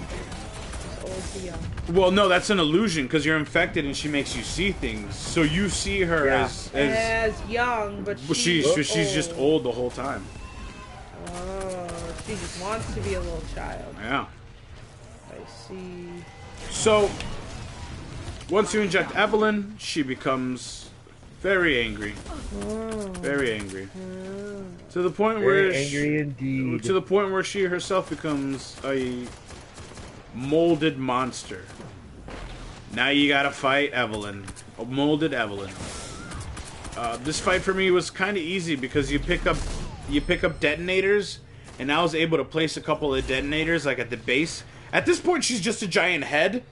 Old to young. Well, no, that's an illusion because you're infected and she makes you see things. So you see her as young, but she's just old the whole time. Oh, she just wants to be a little child. Yeah. I see. So once you inject Evelyn, she becomes very angry. Very angry. To the point where Very angry indeed. to the point where she herself becomes a molded monster. Now you gotta fight Evelyn. A molded Evelyn. This fight for me was kind of easy because you pick up detonators, and I was able to place a couple of detonators like at the base. At this point, she's just a giant head,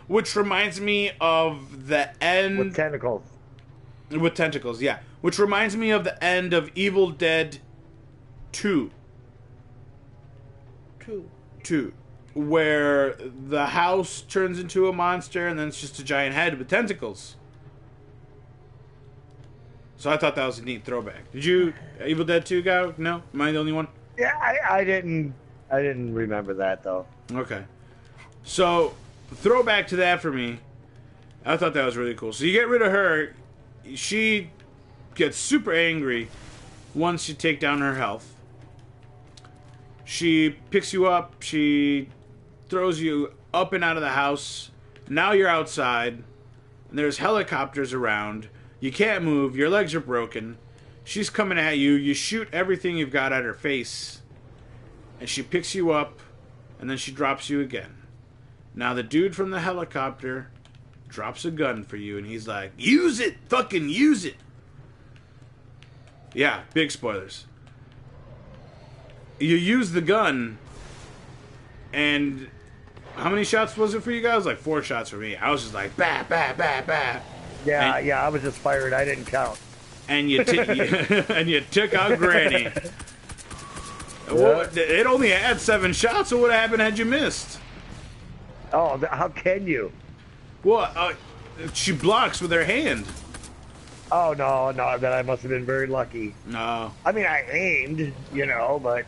which reminds me of the end With tentacles. with tentacles. Yeah, which reminds me of the end of Evil Dead 2. 2, where the house turns into a monster, and then it's just a giant head with tentacles. So I thought that was a neat throwback. Did you Evil Dead 2 guy? No? Am I the only one? Yeah, I didn't remember that though. Okay. So, throwback to that for me. I thought that was really cool. So you get rid of her. She gets super angry once you take down her health. She picks you up. She throws you up and out of the house. Now you're outside. And there's helicopters around. You can't move. Your legs are broken. She's coming at you. You shoot everything you've got at her face. And she picks you up. And then she drops you again. Now the dude from the helicopter drops a gun for you. And he's like, use it! Fucking use it! Yeah, big spoilers. You use the gun. And how many shots was it for you guys? Like 4 shots for me. I was just like, bah, bah, bah, bah. Yeah, And- I was just fired. I didn't count. And you and you took out Granny. Well, it only had 7 shots, so what would have happened had you missed? Oh, how can you? Well, she blocks with her hand. Oh, no, then I must have been very lucky. No. I mean, I aimed, but...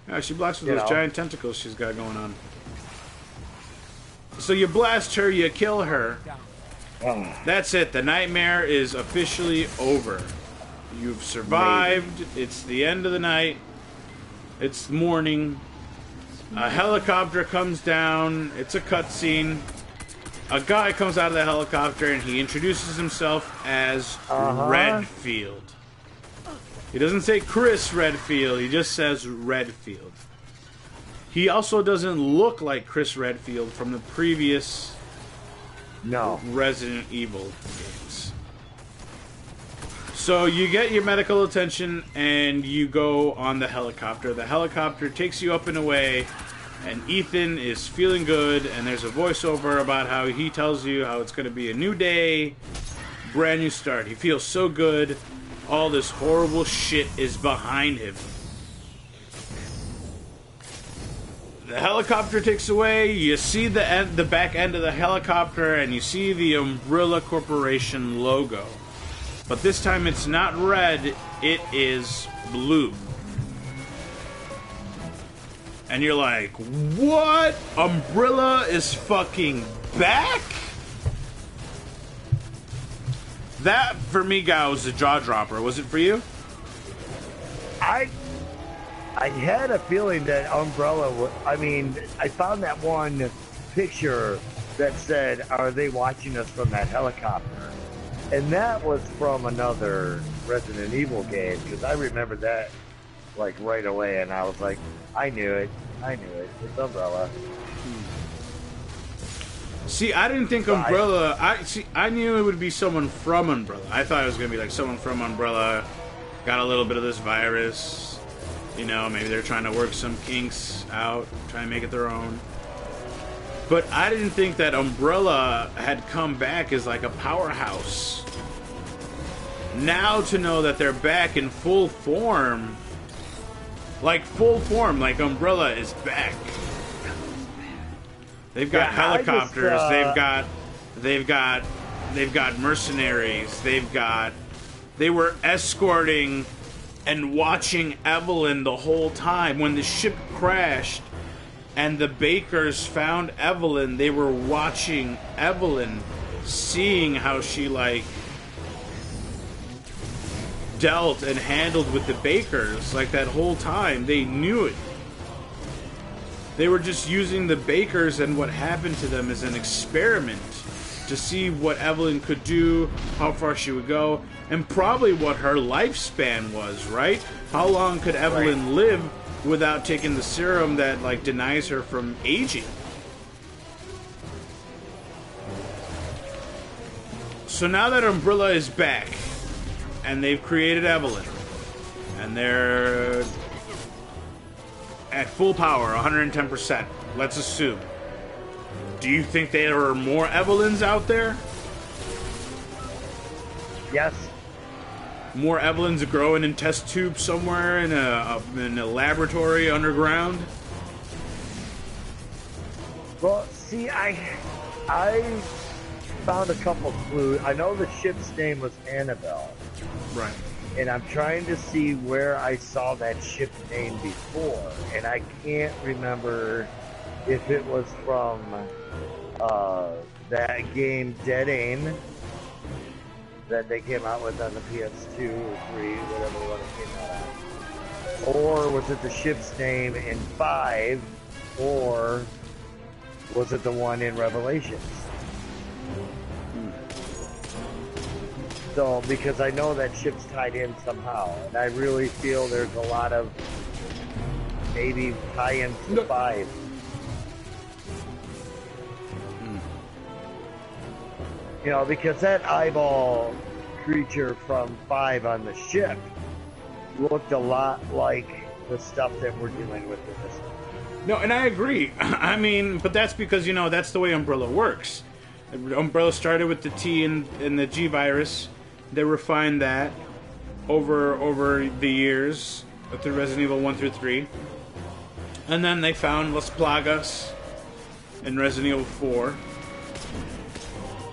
Yeah, she blocks with You those know. giant tentacles she's got going on. So you blast her, you kill her. Oh, That's it. The nightmare is officially over. You've survived. It's the end of the night. It's morning. A helicopter comes down. It's a cutscene. A guy comes out of the helicopter and he introduces himself as Redfield. He doesn't say Chris Redfield. He just says Redfield. He also doesn't look like Chris Redfield from the previous no. Resident Evil games. So you get your medical attention and you go on the helicopter. The helicopter takes you up and away, and Ethan is feeling good, and there's a voiceover about how he tells you how it's going to be a new day, brand new start. He feels so good. All this horrible shit is behind him. The helicopter takes away. You see the back end of the helicopter, and you see the Umbrella Corporation logo. But this time it's not red, it is blue. And you're like, what? Umbrella is fucking back? That, for me, guy, was a jaw dropper. Was it for you? I had a feeling that Umbrella would... I mean, I found that one picture that said, are they watching us from that helicopter? And that was from another Resident Evil game, because I remember that, like, right away, and I was like, I knew it. It's Umbrella. See, I didn't think Umbrella... I knew it would be someone from Umbrella. I thought it was going to be like someone from Umbrella got a little bit of this virus. You know, maybe they're trying to work some kinks out, try and make it their own. But I didn't think that Umbrella had come back as like a powerhouse. Now to know that they're back in full form, like Umbrella is back. They've got helicopters. They've got mercenaries. They were escorting and watching Evelyn the whole time. When the ship crashed and the Bakers found Evelyn, they were watching Evelyn, seeing how she dealt and handled with the Bakers. Like that whole time, they knew it. They were just using the Bakers and what happened to them as an experiment to see what Evelyn could do, how far she would go, and probably what her lifespan was, right? How long could Evelyn live without taking the serum that, like, denies her from aging? So now that Umbrella is back, and they've created Evelyn, and they're at full power, 110%, let's assume. Do you think there are more Evelyns out there? Yes. More Evelyns growing in test tubes somewhere in a laboratory underground? Well, see, I found a couple clues. I know the ship's name was Annabelle. Right. And I'm trying to see where I saw that ship name before. And I can't remember if it was from that game Dead Aim that they came out with on the PS2 or 3, whatever one it came out on. Or was it the ship's name in 5, or was it the one in Revelations? So, because I know that ship's tied in somehow, and I really feel there's a lot of maybe tie-ins to 5. You know, because that eyeball creature from 5 on the ship looked a lot like the stuff that we're dealing with in this one. No, and I agree. I mean, but that's because, you know, that's the way Umbrella works. Umbrella started with the T and the G virus. They refined that over the years through Resident Evil 1 through 3. And then they found Las Plagas in Resident Evil 4.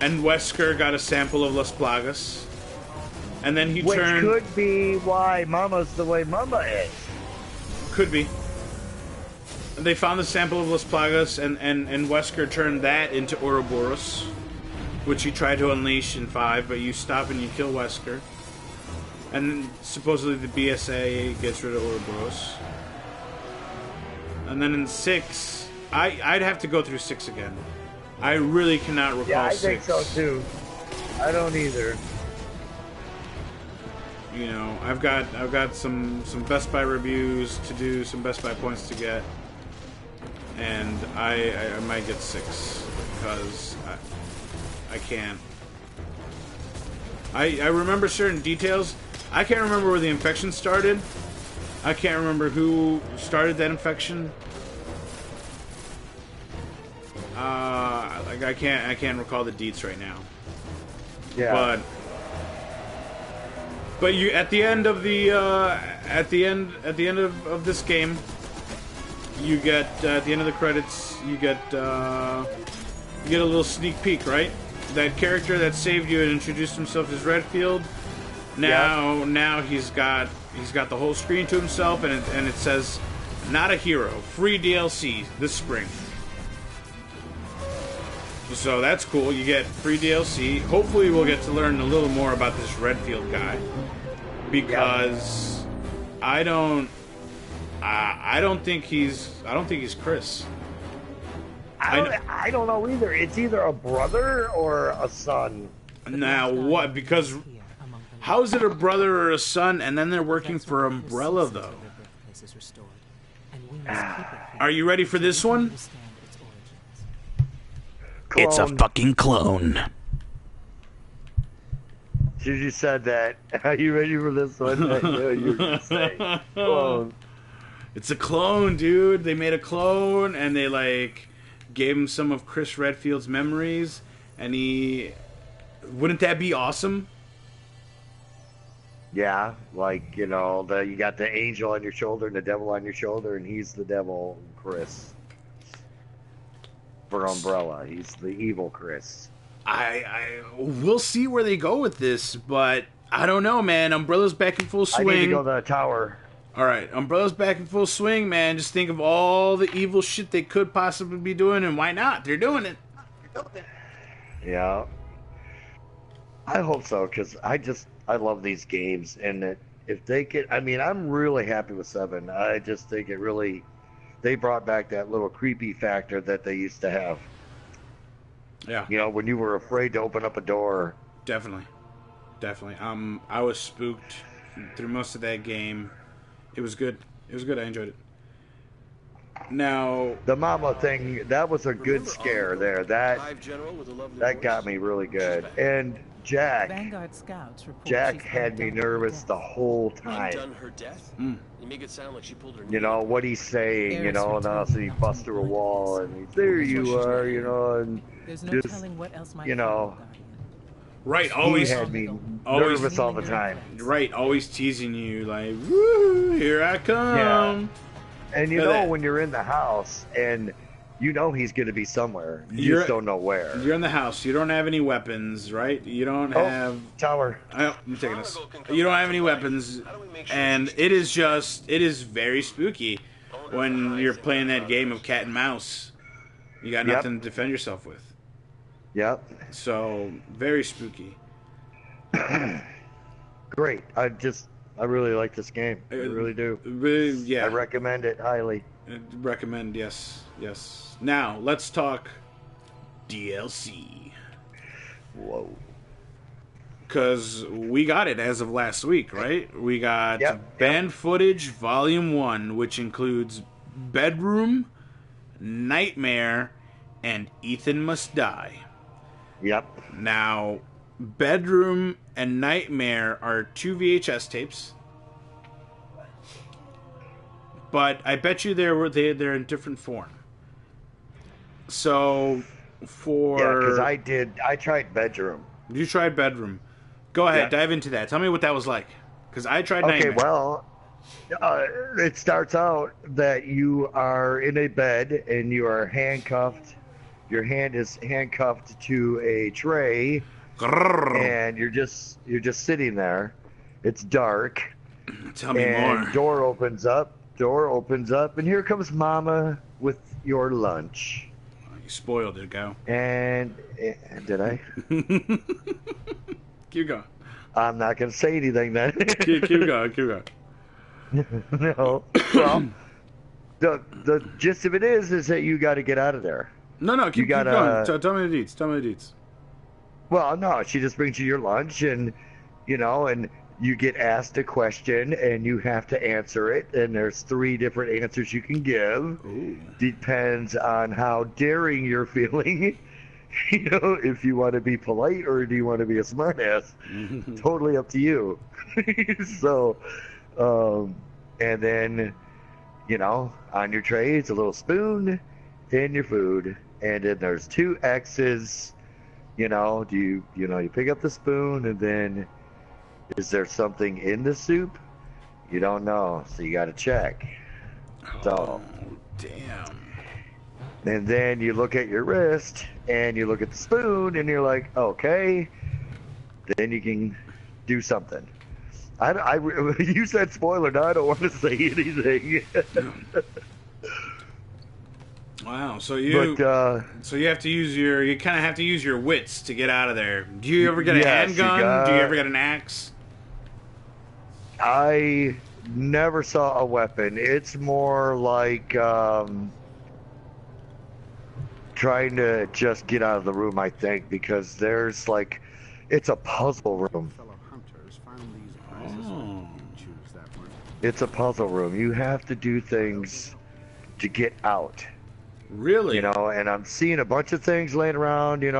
And Wesker got a sample of Las Plagas. And then he turned... Which could be why Mama's the way Mama is. Could be. They found the sample of Las Plagas, and Wesker turned that into Ouroboros, which he tried to unleash in 5, but you stop and you kill Wesker. And supposedly the BSA gets rid of Ouroboros. And then in 6, I'd have to go through 6 again. I really cannot recall 6. Yeah, I think so too. I don't either. You know, I've got some Best Buy reviews to do, some Best Buy points to get, and I might get 6 because I can't. I remember certain details. I can't remember where the infection started. I can't remember who started that infection. Like I can't recall the deets right now. Yeah. But you at the end of the at the end of this game, you get at the end of the credits, you get a little sneak peek, right? That character that saved you and introduced himself as Redfield. Now he's got the whole screen to himself, and it says, "Not a hero, free DLC this spring." So that's cool. You get free DLC. Hopefully, we'll get to learn a little more about this Redfield guy, because I don't think he's Chris. I don't know either. It's either a brother or a son. Now what? Because how is it a brother or a son, and then they're working for Umbrella though? Are you ready for this one? Clone. It's a fucking clone. You said that. Are you ready for this one? I know you were going to say clone. It's a clone, dude. They made a clone, and they like gave him some of Chris Redfield's memories, and he... Wouldn't that be awesome? Yeah, like, you know, you got the angel on your shoulder and the devil on your shoulder, and he's the devil, Chris. For Umbrella, he's the evil Chris. We'll see where they go with this, but I don't know, man. Umbrella's back in full swing. I need to go to the tower. All right, Umbrella's back in full swing, man. Just think of all the evil shit they could possibly be doing, and why not? They're doing it. Yeah. I hope so, because I love these games, and if they could, I mean, I'm really happy with 7. I just think it really they brought back that little creepy factor that they used to have. Yeah. You know, when you were afraid to open up a door. Definitely. I was spooked through most of that game. It was good. I enjoyed it. Now, the mama thing, that was a good scare there. That got me really good. And Jack had me nervous the whole time. You know what he's saying, you know, and all of a sudden he busts through a wall and he's, there you are, you know, and just, you know. Right, always he had me nervous all the time. Right, always teasing you like, woo, here I come. Yeah. And you know when you're in the house and you know he's going to be somewhere. You just don't know where. You're in the house. You don't have any weapons, right? You don't have... Tower. I'm taking this. You don't have any weapons. And it is very spooky when you're playing that game of cat and mouse. You got nothing to defend yourself with. Yep. So, very spooky. Great. I really like this game. I really do. Yeah. I recommend it highly. Recommend, yes. Now, let's talk DLC. Whoa. Because we got it as of last week, right? We got Banned Footage Volume 1, which includes Bedroom, Nightmare, and Ethan Must Die. Yep. Now, Bedroom and Nightmare are 2 VHS tapes. But I bet you they're in different form. So, because I tried Bedroom. You tried Bedroom. Go ahead, dive into that. Tell me what that was like. Because I tried Nightmare. Okay, well, it starts out that you are in a bed and you are handcuffed. Your hand is handcuffed to a tray, and you're just sitting there. It's dark. Tell me more. Door opens up, and here comes Mama with your lunch. You spoiled it, go. And did I? Keep going. I'm not gonna say anything then. keep going. No. Well, the gist of it is that you got to get out of there. No, keep going. Tell me the deets. Well, no, she just brings you your lunch, and and you get asked a question, and you have to answer it, and there's 3 different answers you can give. Ooh. Depends on how daring you're feeling. If you want to be polite or do you want to be a smartass. Totally up to you. So, and then, on your tray, it's a little spoon and your food. And then there's 2 X's. You pick up the spoon, and then is there something in the soup? You don't know, so you got to check. Oh, damn. And then you look at your wrist, and you look at the spoon, and you're like, okay. Then you can do something. You said spoiler, now I don't want to say anything. Wow, so you have to use you kind of have to use your wits to get out of there. Do you ever get a handgun? Do you ever get an axe? I never saw a weapon. It's more like trying to just get out of the room, I think, because there's it's a puzzle room. It's a puzzle room. You have to do things to get out. Really? And I'm seeing a bunch of things laying around, I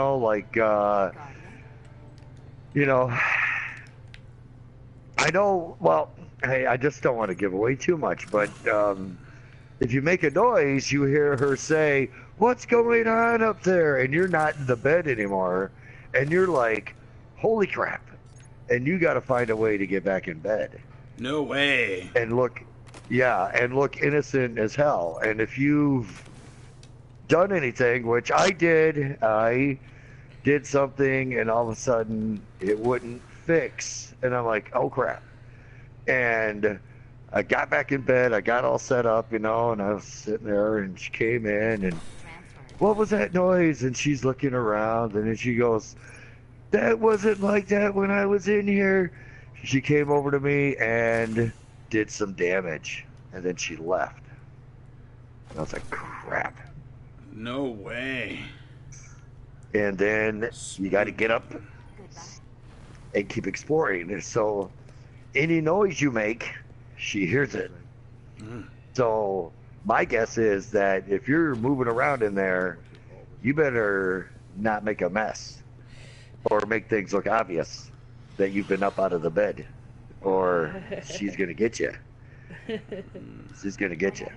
know, well, hey, I just don't want to give away too much, but if you make a noise, you hear her say, "What's going on up there?" And you're not in the bed anymore, and you're like, holy crap. And you got to find a way to get back in bed. No way. And look innocent as hell. And if you've done anything, which I did something, and all of a sudden it wouldn't fix, and I'm like, oh crap. And I got back in bed, I got all set up, and I was sitting there, and she came in, and what was that noise? And she's looking around, and then she goes, that wasn't like that when I was in here. She came over to me and did some damage, and then she left. And I was like, crap. No way. And then you got to get up and keep exploring. And so any noise you make, she hears it. So my guess is that if you're moving around in there, you better not make a mess or make things look obvious that you've been up out of the bed, or she's going to get you. She's going to get you.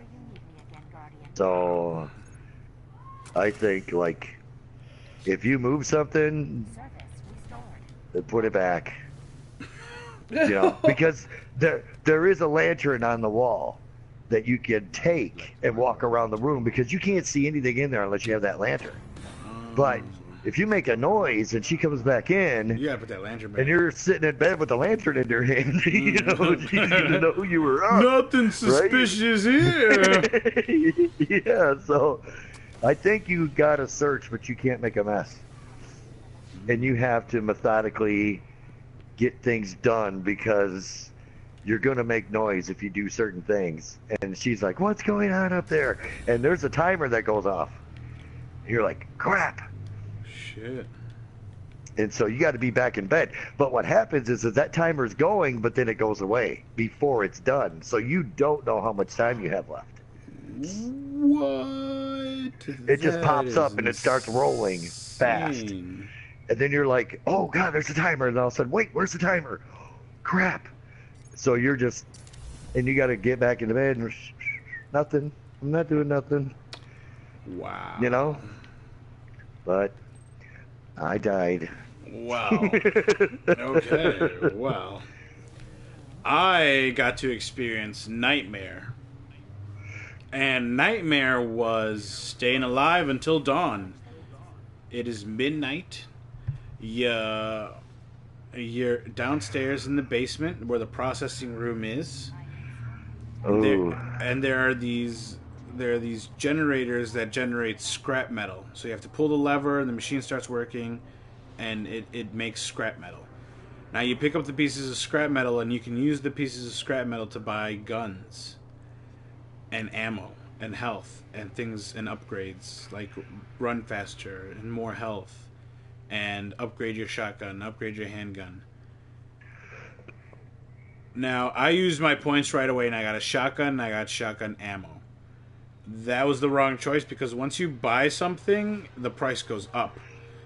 So I think, like, if you move something, then put it back. You know, because there is a lantern on the wall that you can take and walk around the room, because you can't see anything in there unless you have that lantern. But if you make a noise and she comes back in, You gotta put that lantern back. and you're sitting in bed with the lantern in your hand, you know, she's gonna know you were up. Nothing suspicious here. Yeah, so I think you gotta search, but you can't make a mess. And you have to methodically get things done, because you're gonna make noise if you do certain things. And she's like, what's going on up there? And there's a timer that goes off. You're like, crap. Shit. And so you got to be back in bed. But what happens is that timer's going, but then it goes away before it's done. So you don't know how much time you have left. What? It just That pops is up and it starts rolling fast. insane. And then you're like, oh, God, there's a timer. And all of a sudden, wait, where's the timer? Crap. So you're just, and you got to get back into bed and nothing. I'm not doing nothing. Wow. You know? But I died. Wow. Okay. Well, I got to experience Nightmare. And Nightmare was staying alive until dawn. It is midnight. You're downstairs in the basement where the processing room is. Oh. There are these generators that generate scrap metal. So you have to pull the lever and the machine starts working, and it makes scrap metal. Now you pick up the pieces of scrap metal, and you can use the pieces of scrap metal to buy guns and ammo and health and things and upgrades, like run faster and more health, and upgrade your shotgun, upgrade your handgun. Now I used my points right away, and I got a shotgun and I got shotgun ammo. That was the wrong choice, because once you buy something, the price goes up.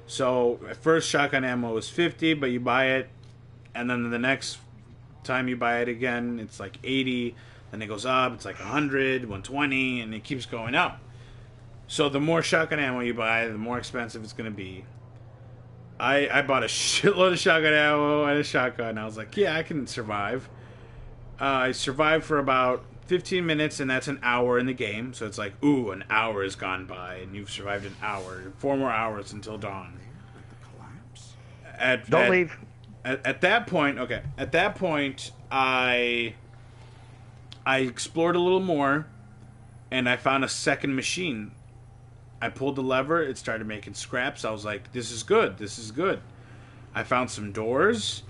So at first shotgun ammo was 50, but you buy it, and then the next time you buy it again, it's like 80. Then it goes up, it's like 100, 120, and it keeps going up. So the more shotgun ammo you buy, the more expensive it's going to be. I bought a shitload of shotgun ammo and a shotgun. I was like, yeah, I can survive. I survived for about 15 minutes, and that's an hour in the game. So it's like, ooh, an hour has gone by, and you've survived an hour. 4 more hours until dawn. Don't leave. At that point, I explored a little more, and I found a second machine. I pulled the lever, it started making scraps. I was like, this is good, this is good. I found some doors.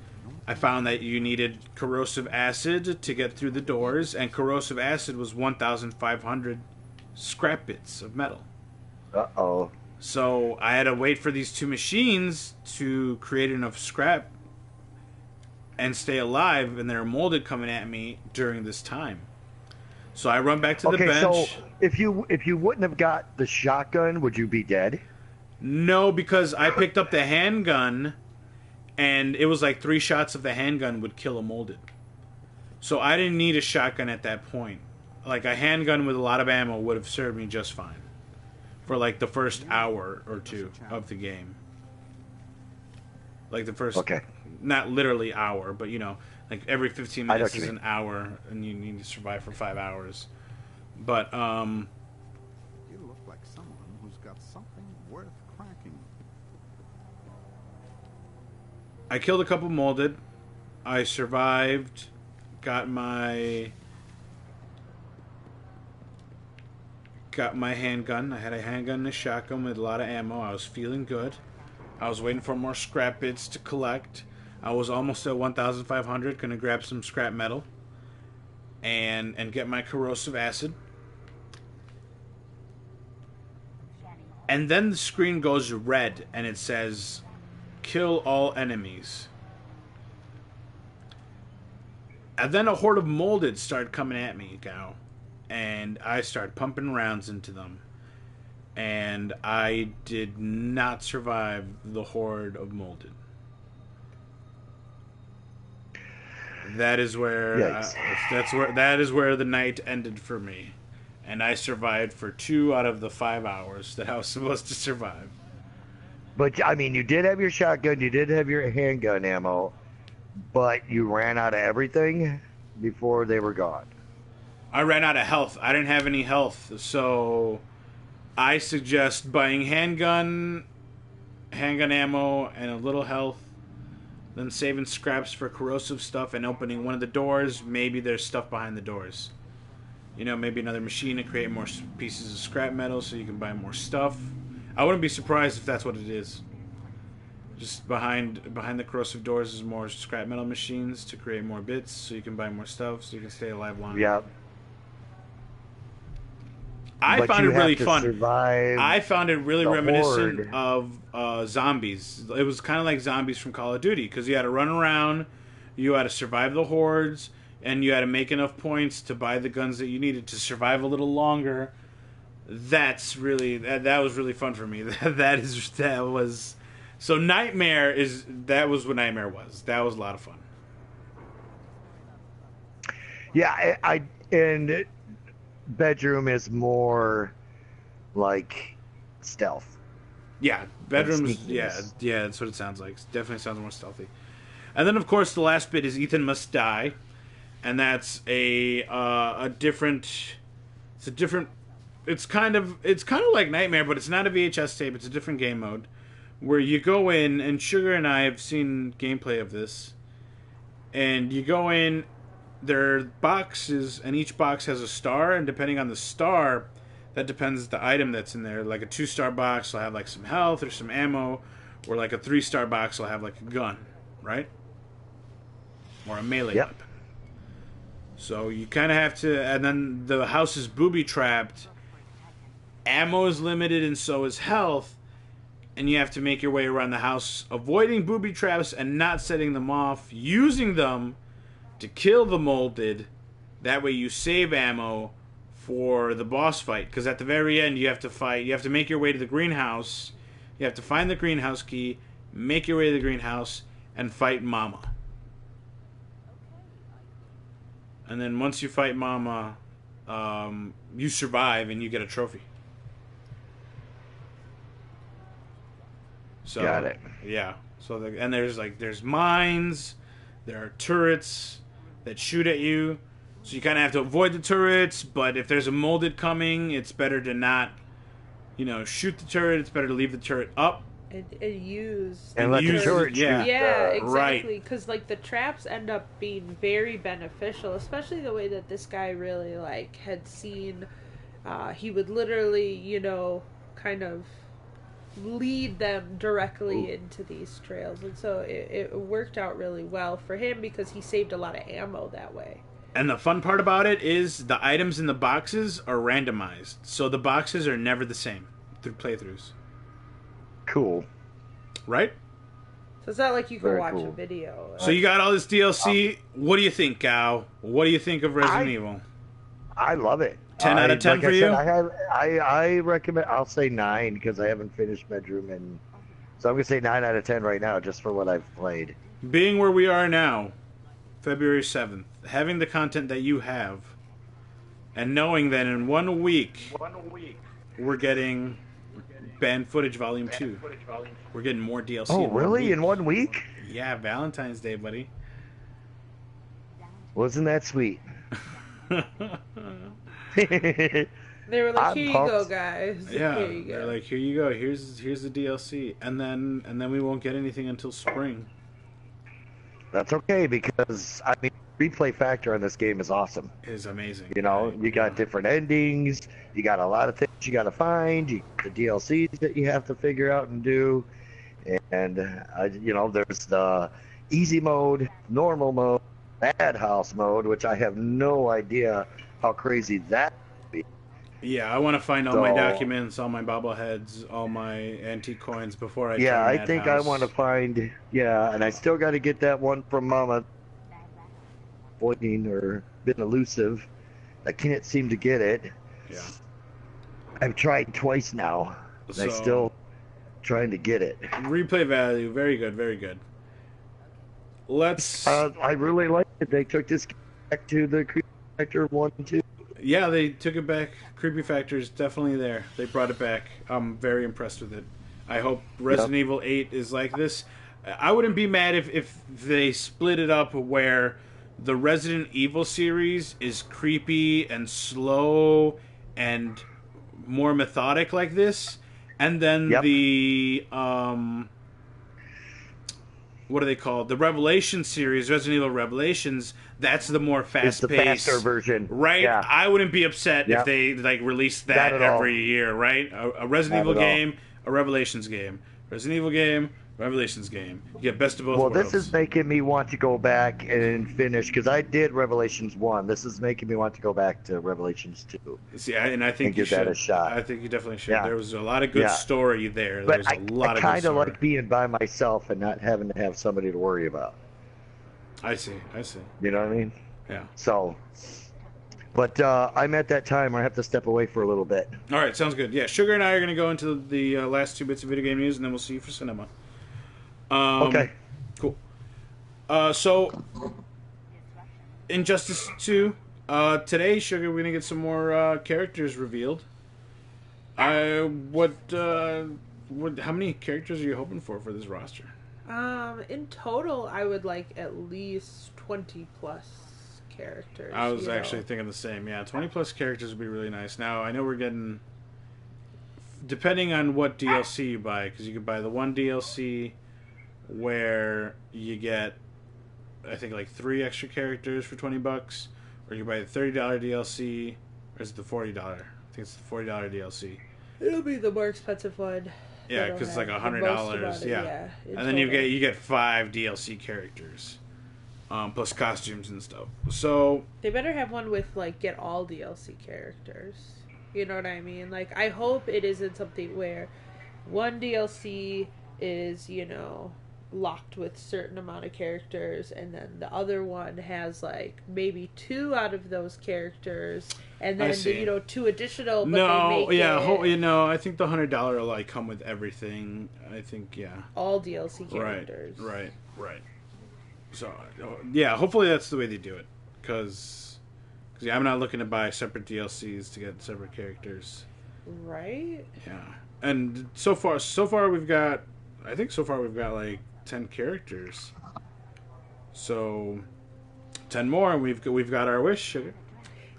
I found that you needed corrosive acid to get through the doors, and corrosive acid was 1,500 scrap bits of metal. Uh-oh. So I had to wait for these two machines to create enough scrap and stay alive, and they're molded coming at me during this time. So I run back to the bench. So if you wouldn't have got the shotgun, would you be dead? No, because I picked up the handgun, and it was like 3 shots of the handgun would kill a molded. So I didn't need a shotgun at that point. Like, a handgun with a lot of ammo would have served me just fine for like the first hour or two of the game. Like the first, not literally hour, but you know, like every 15 minutes is an hour, and you need to survive for 5 hours. But you look like someone who's got something worth cracking. I killed a couple molded. I survived. Got my handgun. I had a handgun and a shotgun with a lot of ammo. I was feeling good. I was waiting for more scrap bits to collect. I was almost at 1,500. Gonna grab some scrap metal and get my corrosive acid. and then the screen goes red and it says, "Kill all enemies." And then a horde of molded started coming at me, Gal. And I started pumping rounds into them. And I did not survive the horde of molded. That is where that is where the night ended for me. And I survived for 2 out of the 5 hours that I was supposed to survive. But I mean, you did have your shotgun, you did have your handgun ammo, but you ran out of everything before they were gone. I ran out of health. I didn't have any health, so I suggest buying handgun ammo, and a little health, then saving scraps for corrosive stuff and opening one of the doors. Maybe there's stuff behind the doors. You know, maybe another machine to create more pieces of scrap metal so you can buy more stuff. I wouldn't be surprised if that's what it is. Just behind the corrosive doors is more scrap metal machines to create more bits so you can buy more stuff so you can stay alive longer. Yeah. I found it really fun. I found it really reminiscent of zombies. It was kind of like zombies from Call of Duty because you had to run around, you had to survive the hordes, and you had to make enough points to buy the guns that you needed to survive a little longer. That's really that was really fun for me. That was so Nightmare that was what Nightmare was. That was a lot of fun. Yeah, and bedroom is more like stealth. Yeah, bedroom is yeah, that's what it sounds like. It definitely sounds more stealthy. And then of course the last bit is Ethan Must Die, and that's a different. It's a different. It's kind of like Nightmare, but it's not a VHS tape. It's a different game mode where you go in, and Sugar and I have seen gameplay of this, and you go in. There are boxes, and each box has a star, and depending on the star, that depends the item that's in there. Like a 2-star box will have like some health or some ammo, or like a 3-star box will have like a gun, right? Or a melee weapon. So you kind of have to, and then the house is booby-trapped. Ammo is limited, and so is health, and you have to make your way around the house, avoiding booby traps and not setting them off, using them to kill the molded. That way you save ammo for the boss fight, because at the very end you have to fight. You have to make your way to the greenhouse. You have to find the greenhouse key, make your way to the greenhouse, and fight Mama. And then once you fight Mama, you survive and you get a trophy. So, got it. Yeah. So and there's mines, there are turrets that shoot at you. So you kind of have to avoid the turrets, but if there's a molded coming, it's better to not, shoot the turret. It's better to leave the turret up. And use and let the turret shoot. Yeah, exactly. Right. Because the traps end up being very beneficial, especially the way that this guy really had seen. He would literally, kind of lead them directly into these trails, and so it worked out really well for him because he saved a lot of ammo that way. And the fun part about it is the items in the boxes are randomized, so the boxes are never the same through playthroughs. Cool. Right? So it's not like you can Very watch cool. a video. So you got all this DLC. What do you think, Gao? What do you think of Resident Evil? I love it. 10 out of 10 for you? I recommend. I'll say 9 because I haven't finished Bedroom, and so I'm gonna say 9 out of 10 right now, just for what I've played. Being where we are now, February 7th, having the content that you have, and knowing that in 1 week we're getting Banned Footage Volume 2. We're getting more DLC. Oh, really? In 1 week? Yeah, Valentine's Day, buddy. Wasn't that sweet? They were like, I'm "Here you pumped. go, guys. Yeah, Here you go." they're like, "Here you go. Here's the DLC," and then we won't get anything until spring. That's okay because replay factor on this game is awesome. It is amazing. You got different endings. You got a lot of things you got to find. You the DLCs that you have to figure out and do, and there's the easy mode, normal mode, madhouse mode, which I have no idea how crazy that would be. Yeah, I want to find all So, my documents, all my bobbleheads, all my antique coins before I yeah, join I that think I house. want to find. Yeah, and I still got to get that one from Mama. Avoiding or been elusive. I can't seem to get it. Yeah. I've tried twice now, and I So, still trying to get it. replay value, very good, very good. Let's... I really like it. They took this back to the Creep Factor 1 and 2. Yeah, they took it back. Creepy factor's definitely there. They brought it back. I'm very impressed with it. I hope Resident Evil 8 is like this. I wouldn't be mad if they split it up where the Resident Evil series is creepy and slow and more methodic like this, and then the what are they called? The Revelation series, Resident Evil Revelations. That's the more fast-paced, the faster version, right? Yeah. I wouldn't be upset if they like released that every year, right? A Resident Evil game, a Revelations game, Resident Evil game, Revelations game. You get best of both worlds. Well, this is making me want to go back and finish, because I did Revelations 1. This is making me want to go back to Revelations 2. See, and I think you give should. that a shot. I think you definitely should. Yeah. There was a lot of good story there. But There's a lot I of good kind of story. like being by myself and not having to have somebody to worry about. I see. You know what I mean? Yeah. So, but I'm at that time where I have to step away for a little bit. All right, sounds good. Yeah, Sugar and I are going to go into the last 2 bits of video game news, and then we'll see you for cinema. Okay. Cool. So, Injustice 2. Today, Sugar, we're going to get some more characters revealed. How many characters are you hoping for this roster? In total, I would like at least 20 plus characters. I was actually thinking the same. Yeah, 20 plus characters would be really nice. Now, I know we're getting... Depending on what DLC you buy, because you could buy the one DLC where you get, I think, like 3 extra characters for $20, or you buy the $30 DLC, or is it the $40? I think it's the $40 DLC. It'll be the more expensive one. Yeah, because it's like $100. Yeah, and then you get 5 DLC characters, plus costumes and stuff. So they better have one with like get all DLC characters. You know what I mean? Like, I hope it isn't something where one DLC is, locked with certain amount of characters, and then the other one has like maybe 2 out of those characters, and then 2 additional. But I think the $100 will like come with everything. I think all DLC characters. Right. So yeah, hopefully that's the way they do it, because I'm not looking to buy separate DLCs to get separate characters. Right. Yeah, and so far we've got like 10 characters. So 10 more, and we've got our wish, Sugar.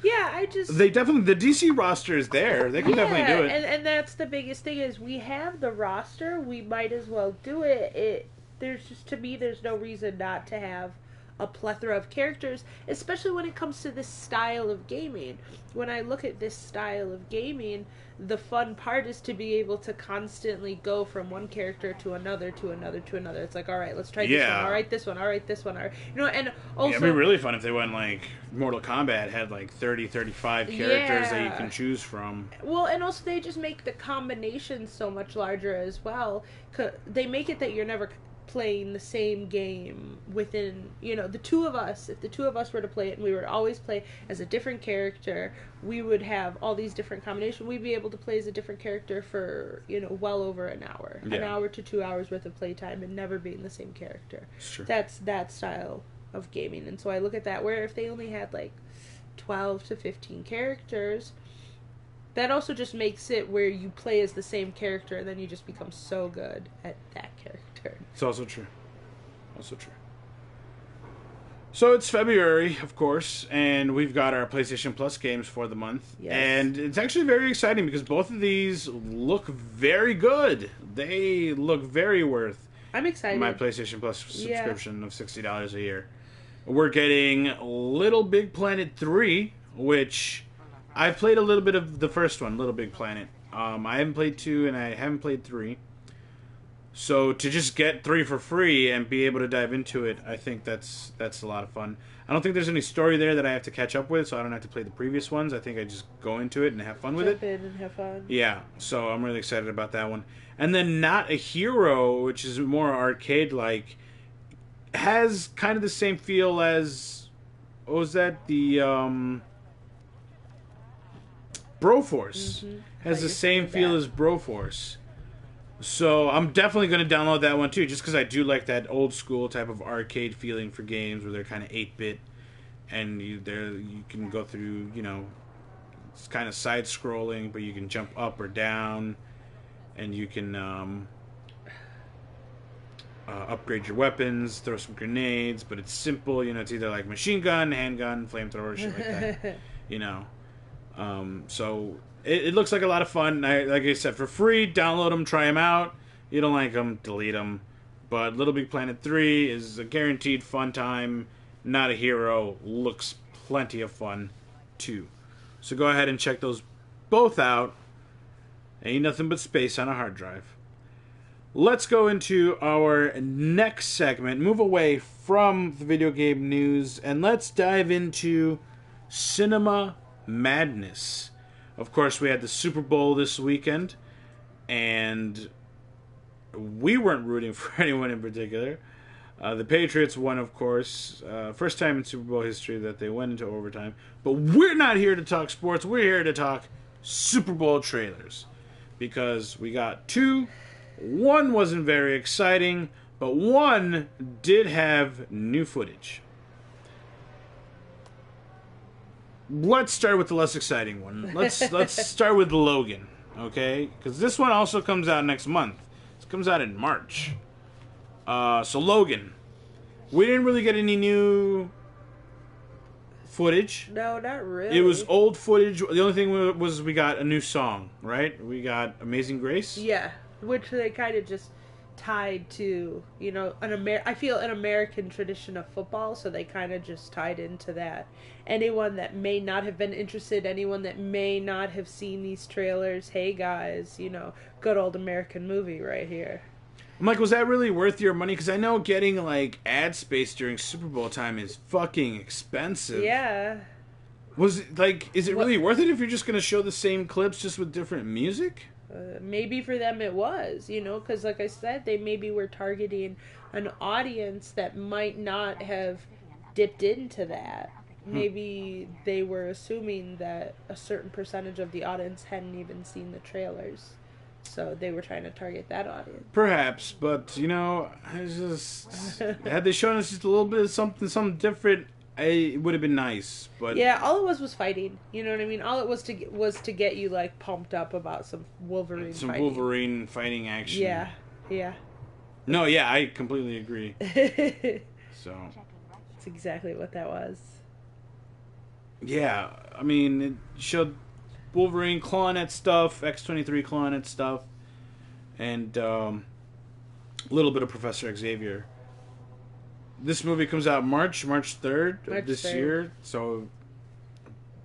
Yeah, they definitely, the DC roster is there. They can definitely do it. And that's the biggest thing is we have the roster. We might as well do it. To me, there's no reason not to have a plethora of characters, especially when it comes to this style of gaming. When I look at this style of gaming, the fun part is to be able to constantly go from one character to another, to another, to another. It's like, all right, let's try this one. All right, this one. All right, this one. All right. And also... it'd be really fun if they went, like, Mortal Kombat had, like, 30, 35 characters that you can choose from. Well, and also they just make the combinations so much larger as well. They make it that you're never playing the same game within, the two of us. If the two of us were to play it and we were to always play as a different character, we would have all these different combinations. We'd be able to play as a different character for, well over an hour. An hour to 2 hours worth of playtime and never being the same character. Sure. That's that style of gaming. And so I look at that, where if they only had like 12 to 15 characters, that also just makes it where you play as the same character and then you just become so good at that character. It's also true. So it's February, of course, and we've got our PlayStation Plus games for the month. Yes. And it's actually very exciting because both of these look very good. They look very worth I'm excited. my PlayStation Plus subscription of $60 a year. We're getting Little Big Planet 3, which I played a little bit of the first one, Little Big Planet. I haven't played 2 and I haven't played 3. So to just get 3 for free and be able to dive into it, I think that's a lot of fun. I don't think there's any story there that I have to catch up with, so I don't have to play the previous ones. I think I just go into it and have fun with it. Jump in and have fun. Yeah, so I'm really excited about that one. And then Not a Hero, which is more arcade-like, has kind of the same feel as... What was that? The, Broforce. Mm-hmm. Has the same feel as Broforce. So I'm definitely going to download that one too, just because I do like that old school type of arcade feeling for games where they're kind of 8-bit, and you can go through, you know, it's kind of side scrolling, but you can jump up or down, and you can upgrade your weapons, throw some grenades, but it's simple, you know, it's either like machine gun, handgun, flamethrower, shit like that, you know. So it looks like a lot of fun. Like I said, for free, download them, try them out. You don't like them, delete them. But Little Big Planet 3 is a guaranteed fun time. Not a Hero looks plenty of fun too. So go ahead and check those both out. Ain't nothing but space on a hard drive. Let's go into our next segment. Move away from the video game news and let's dive into cinema madness. Of course, we had the Super Bowl this weekend, and we weren't rooting for anyone in particular. The Patriots won, of course. First time in Super Bowl history that they went into overtime. But we're not here to talk sports. We're here to talk Super Bowl trailers. Because we got two. One wasn't very exciting, but one did have new footage. Let's start with the less exciting one. Let's start with Logan, okay? Because this one also comes out next month. It comes out in March. So Logan, we didn't really get any new footage. No, not really. It was old footage. The only thing was we got a new song, right? We got Amazing Grace. Yeah, which they kind of just tied to, you know, I feel an American tradition of football, so they kind of just tied into that. Anyone that may not have been interested, anyone that may not have seen these trailers, hey guys, you know, good old American movie right here. I'm like, was that really worth your money? Because I know getting, like, ad space during Super Bowl time is fucking expensive. Yeah. Was it, like, is it really worth it if you're just going to show the same clips just with different music? Maybe for them it was, you know, because like I said, they maybe were targeting an audience that might not have dipped into that. Maybe they were assuming that a certain percentage of the audience hadn't even seen the trailers. So they were trying to target that audience. Perhaps, but, you know, I just... had they shown us just a little bit of something different, it would have been nice, but... Yeah, all it was fighting. You know what I mean? All it was to get you, like, pumped up about some Wolverine fighting. Some Wolverine fighting action. Yeah, yeah. No, yeah, I completely agree. So... That's exactly what that was. Yeah, I mean, it showed Wolverine clawing at stuff, X-23 clawing at stuff, and a little bit of Professor Xavier. This movie comes out March 3rd of this year, so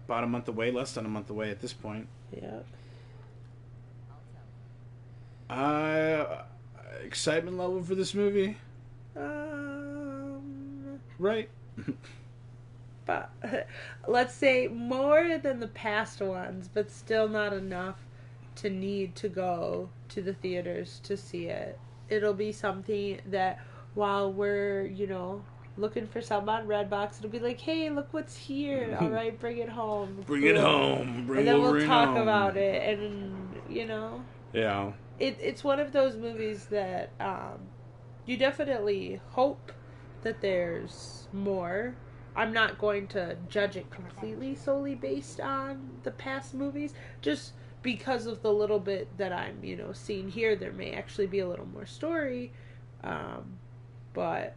about a month away, less than a month away at this point. Yeah. Excitement level for this movie? Right? But let's say more than the past ones, but still not enough to need to go to the theaters to see it. It'll be something that while we're, you know, looking for some on Redbox, it'll be like, hey, look what's here. All right, bring it home. Bring it home. And then we'll talk about it, and, you know. Yeah. It's one of those movies that you definitely hope that there's more. I'm not going to judge it completely solely based on the past movies. Just because of the little bit that I'm, you know, seeing here, there may actually be a little more story. But,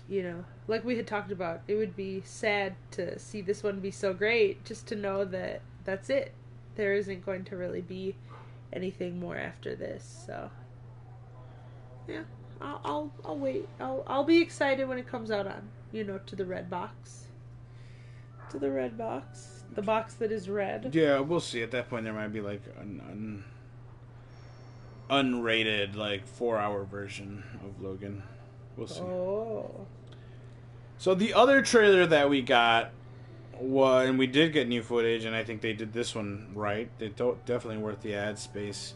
you know, like we had talked about, it would be sad to see this one be so great just to know that that's it. There isn't going to really be anything more after this. So, yeah, I'll wait. I'll be excited when it comes out on, you know, to the red box. To the red box. The box that is red. Yeah, we'll see. At that point, there might be, like, an unrated, like, 4-hour version of Logan. We'll see. Oh. So the other trailer that we got was, and we did get new footage, and I think they did this one right. They definitely worth the ad space.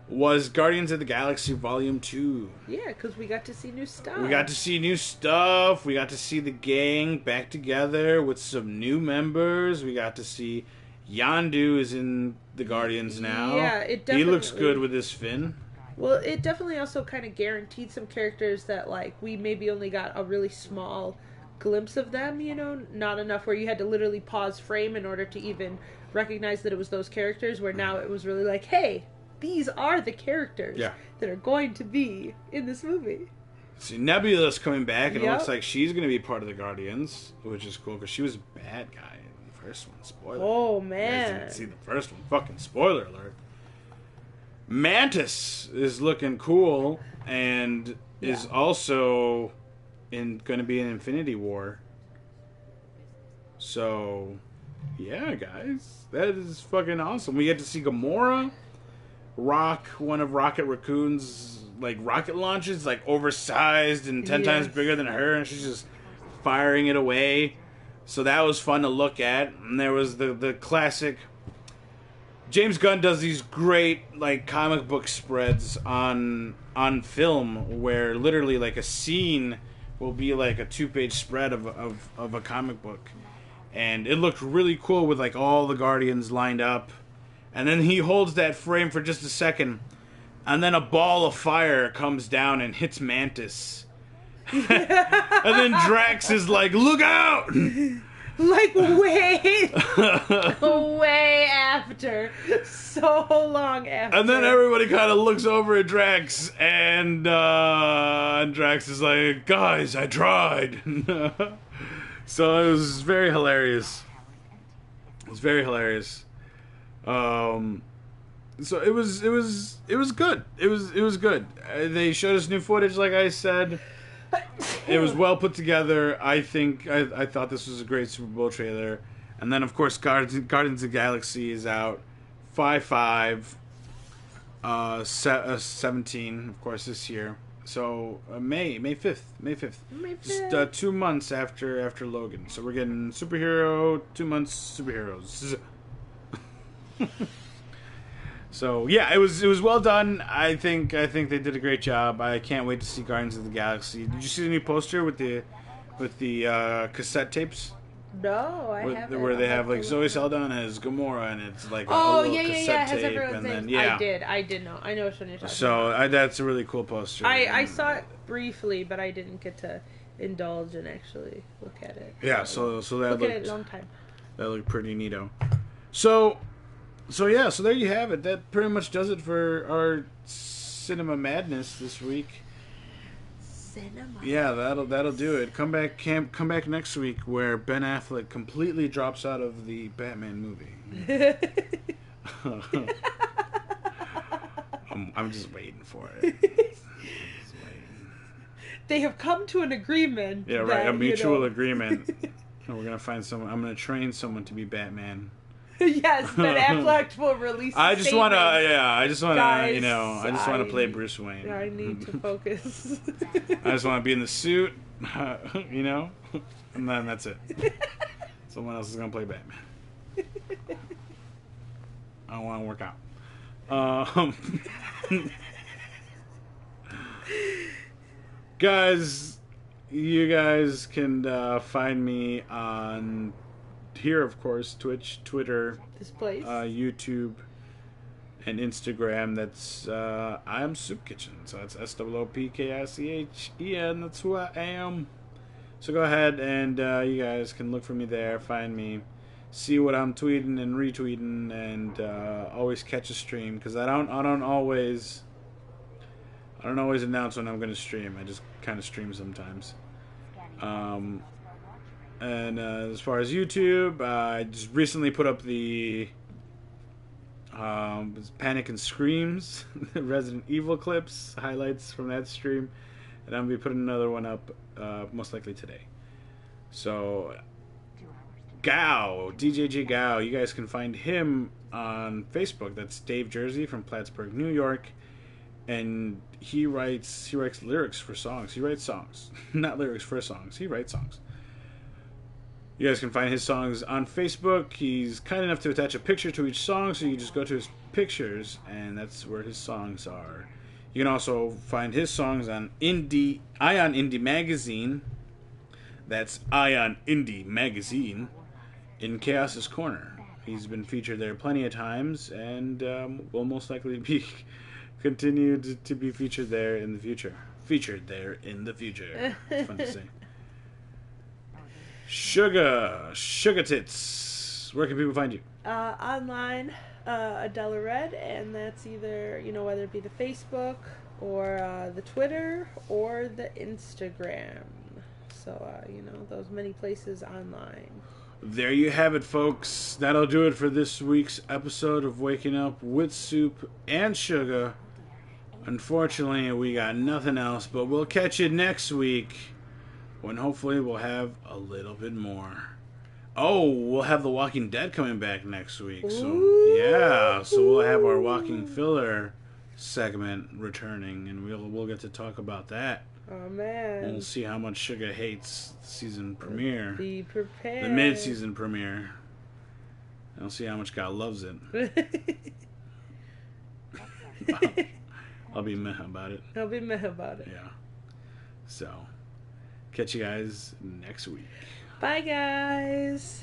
Was Guardians of the Galaxy Volume 2. Yeah, because we got to see new stuff. We got to see new stuff. We got to see the gang back together with some new members. We got to see Yondu is in the Guardians now. Yeah, it definitely... He looks good with his fin. Well, it definitely also kind of guaranteed some characters that, like, we maybe only got a really small glimpse of them, you know? Not enough where you had to literally pause frame in order to even recognize that it was those characters, where now it was really like, hey... These are the characters that are going to be in this movie. See, Nebula's coming back, and it looks like she's going to be part of the Guardians, which is cool, because she was a bad guy in the first one. Spoiler. Oh, You man. guys didn't see the first one. Fucking spoiler alert. Mantis is looking cool, and is also going to be in Infinity War. So, yeah, guys. That is fucking awesome. We get to see Gamora rock one of Rocket Raccoon's like rocket launches, like oversized and 10 times bigger than her, and she's just firing it away. So that was fun to look at. And there was the classic. James Gunn does these great like comic book spreads on film where literally like a scene will be like a 2-page spread of a comic book, and it looked really cool with like all the Guardians lined up. And then he holds that frame for just a second, and then a ball of fire comes down and hits Mantis. And then Drax is like, look out! Like, way after. So long after. And then everybody kind of looks over at Drax, and Drax is like, guys, I tried. So it was very hilarious. It was very hilarious. So it was good. It was good. They showed us new footage, like I said. It was well put together. I thought this was a great Super Bowl trailer. And then, of course, Guardians of the Galaxy is out 5/5, 17, of course, this year. So May 5th. Just 2 months after Logan. So we're getting superhero, 2 months superheroes. So yeah, it was well done. I think they did a great job. I can't wait to see Guardians of the Galaxy. Did you see the new poster with the cassette tapes? No, I haven't. Where they have like Zoe Saldana as Gamora, and it's like a little cassette tape, it has everyone's and names. then I did know. I know which one you're talking so about. that's a really cool poster. I saw it briefly, but I didn't get to indulge and actually look at it. Yeah, so that look looked at it a long time. That looked pretty neato. So yeah, so there you have it. That pretty much does it for our cinema madness this week. Cinema. Yeah, that'll do it. Come back next week where Ben Affleck completely drops out of the Batman movie. I'm just waiting for it. They have come to an agreement. Yeah, right. A mutual agreement. And we're gonna find someone. I'm gonna train someone to be Batman. Yes, Ben Affleck will release. I just want to. I just want to. Guys, I just want to play Bruce Wayne. I need to focus. I just want to be in the suit, and then that's it. Someone else is gonna play Batman. I don't want to work out. Guys, you guys can find me on here, of course, Twitch, Twitter, This place. YouTube, and Instagram. That's I'm Soopkichen. So that's SOOPKICHEN. That's who I am. So go ahead and you guys can look for me there, find me, see what I'm tweeting and retweeting, and always catch a stream, because I don't always announce when I'm going to stream. I just kind of stream sometimes. And as far as YouTube, I just recently put up the Panic and Screams Resident Evil clips, highlights from that stream, and I'm going to be putting another one up most likely today. So Gao, DJG Gao, you guys can find him on Facebook. That's Dave Jersey from Plattsburgh, New York, and he writes lyrics for songs. He writes songs, not lyrics for songs. He writes songs. You guys can find his songs on Facebook. He's kind enough to attach a picture to each song, so you just go to his pictures, and that's where his songs are. You can also find his songs on Ion Indie Magazine. That's Ion Indie Magazine in Chaos's Corner. He's been featured there plenty of times, and will most likely be continued to be featured there in the future. Featured there in the future. It's fun to say. Sugah Tits. Where can people find you? Online, Adela Red, and that's either, whether it be the Facebook or the Twitter or the Instagram. So, those many places online. There you have it, folks. That'll do it for this week's episode of Waking Up with Soop and Sugah. Unfortunately, we got nothing else, but we'll catch you next week when hopefully we'll have a little bit more. Oh, we'll have The Walking Dead coming back next week. So, yeah. So we'll have our Walking Filler segment returning, and we'll get to talk about that. Oh, man. And we'll see how much Sugah hates the season premiere. Be prepared. The mid-season premiere. And we'll see how much God loves it. I'll be meh about it. I'll be meh about it. Yeah. So, catch you guys next week. Bye, guys.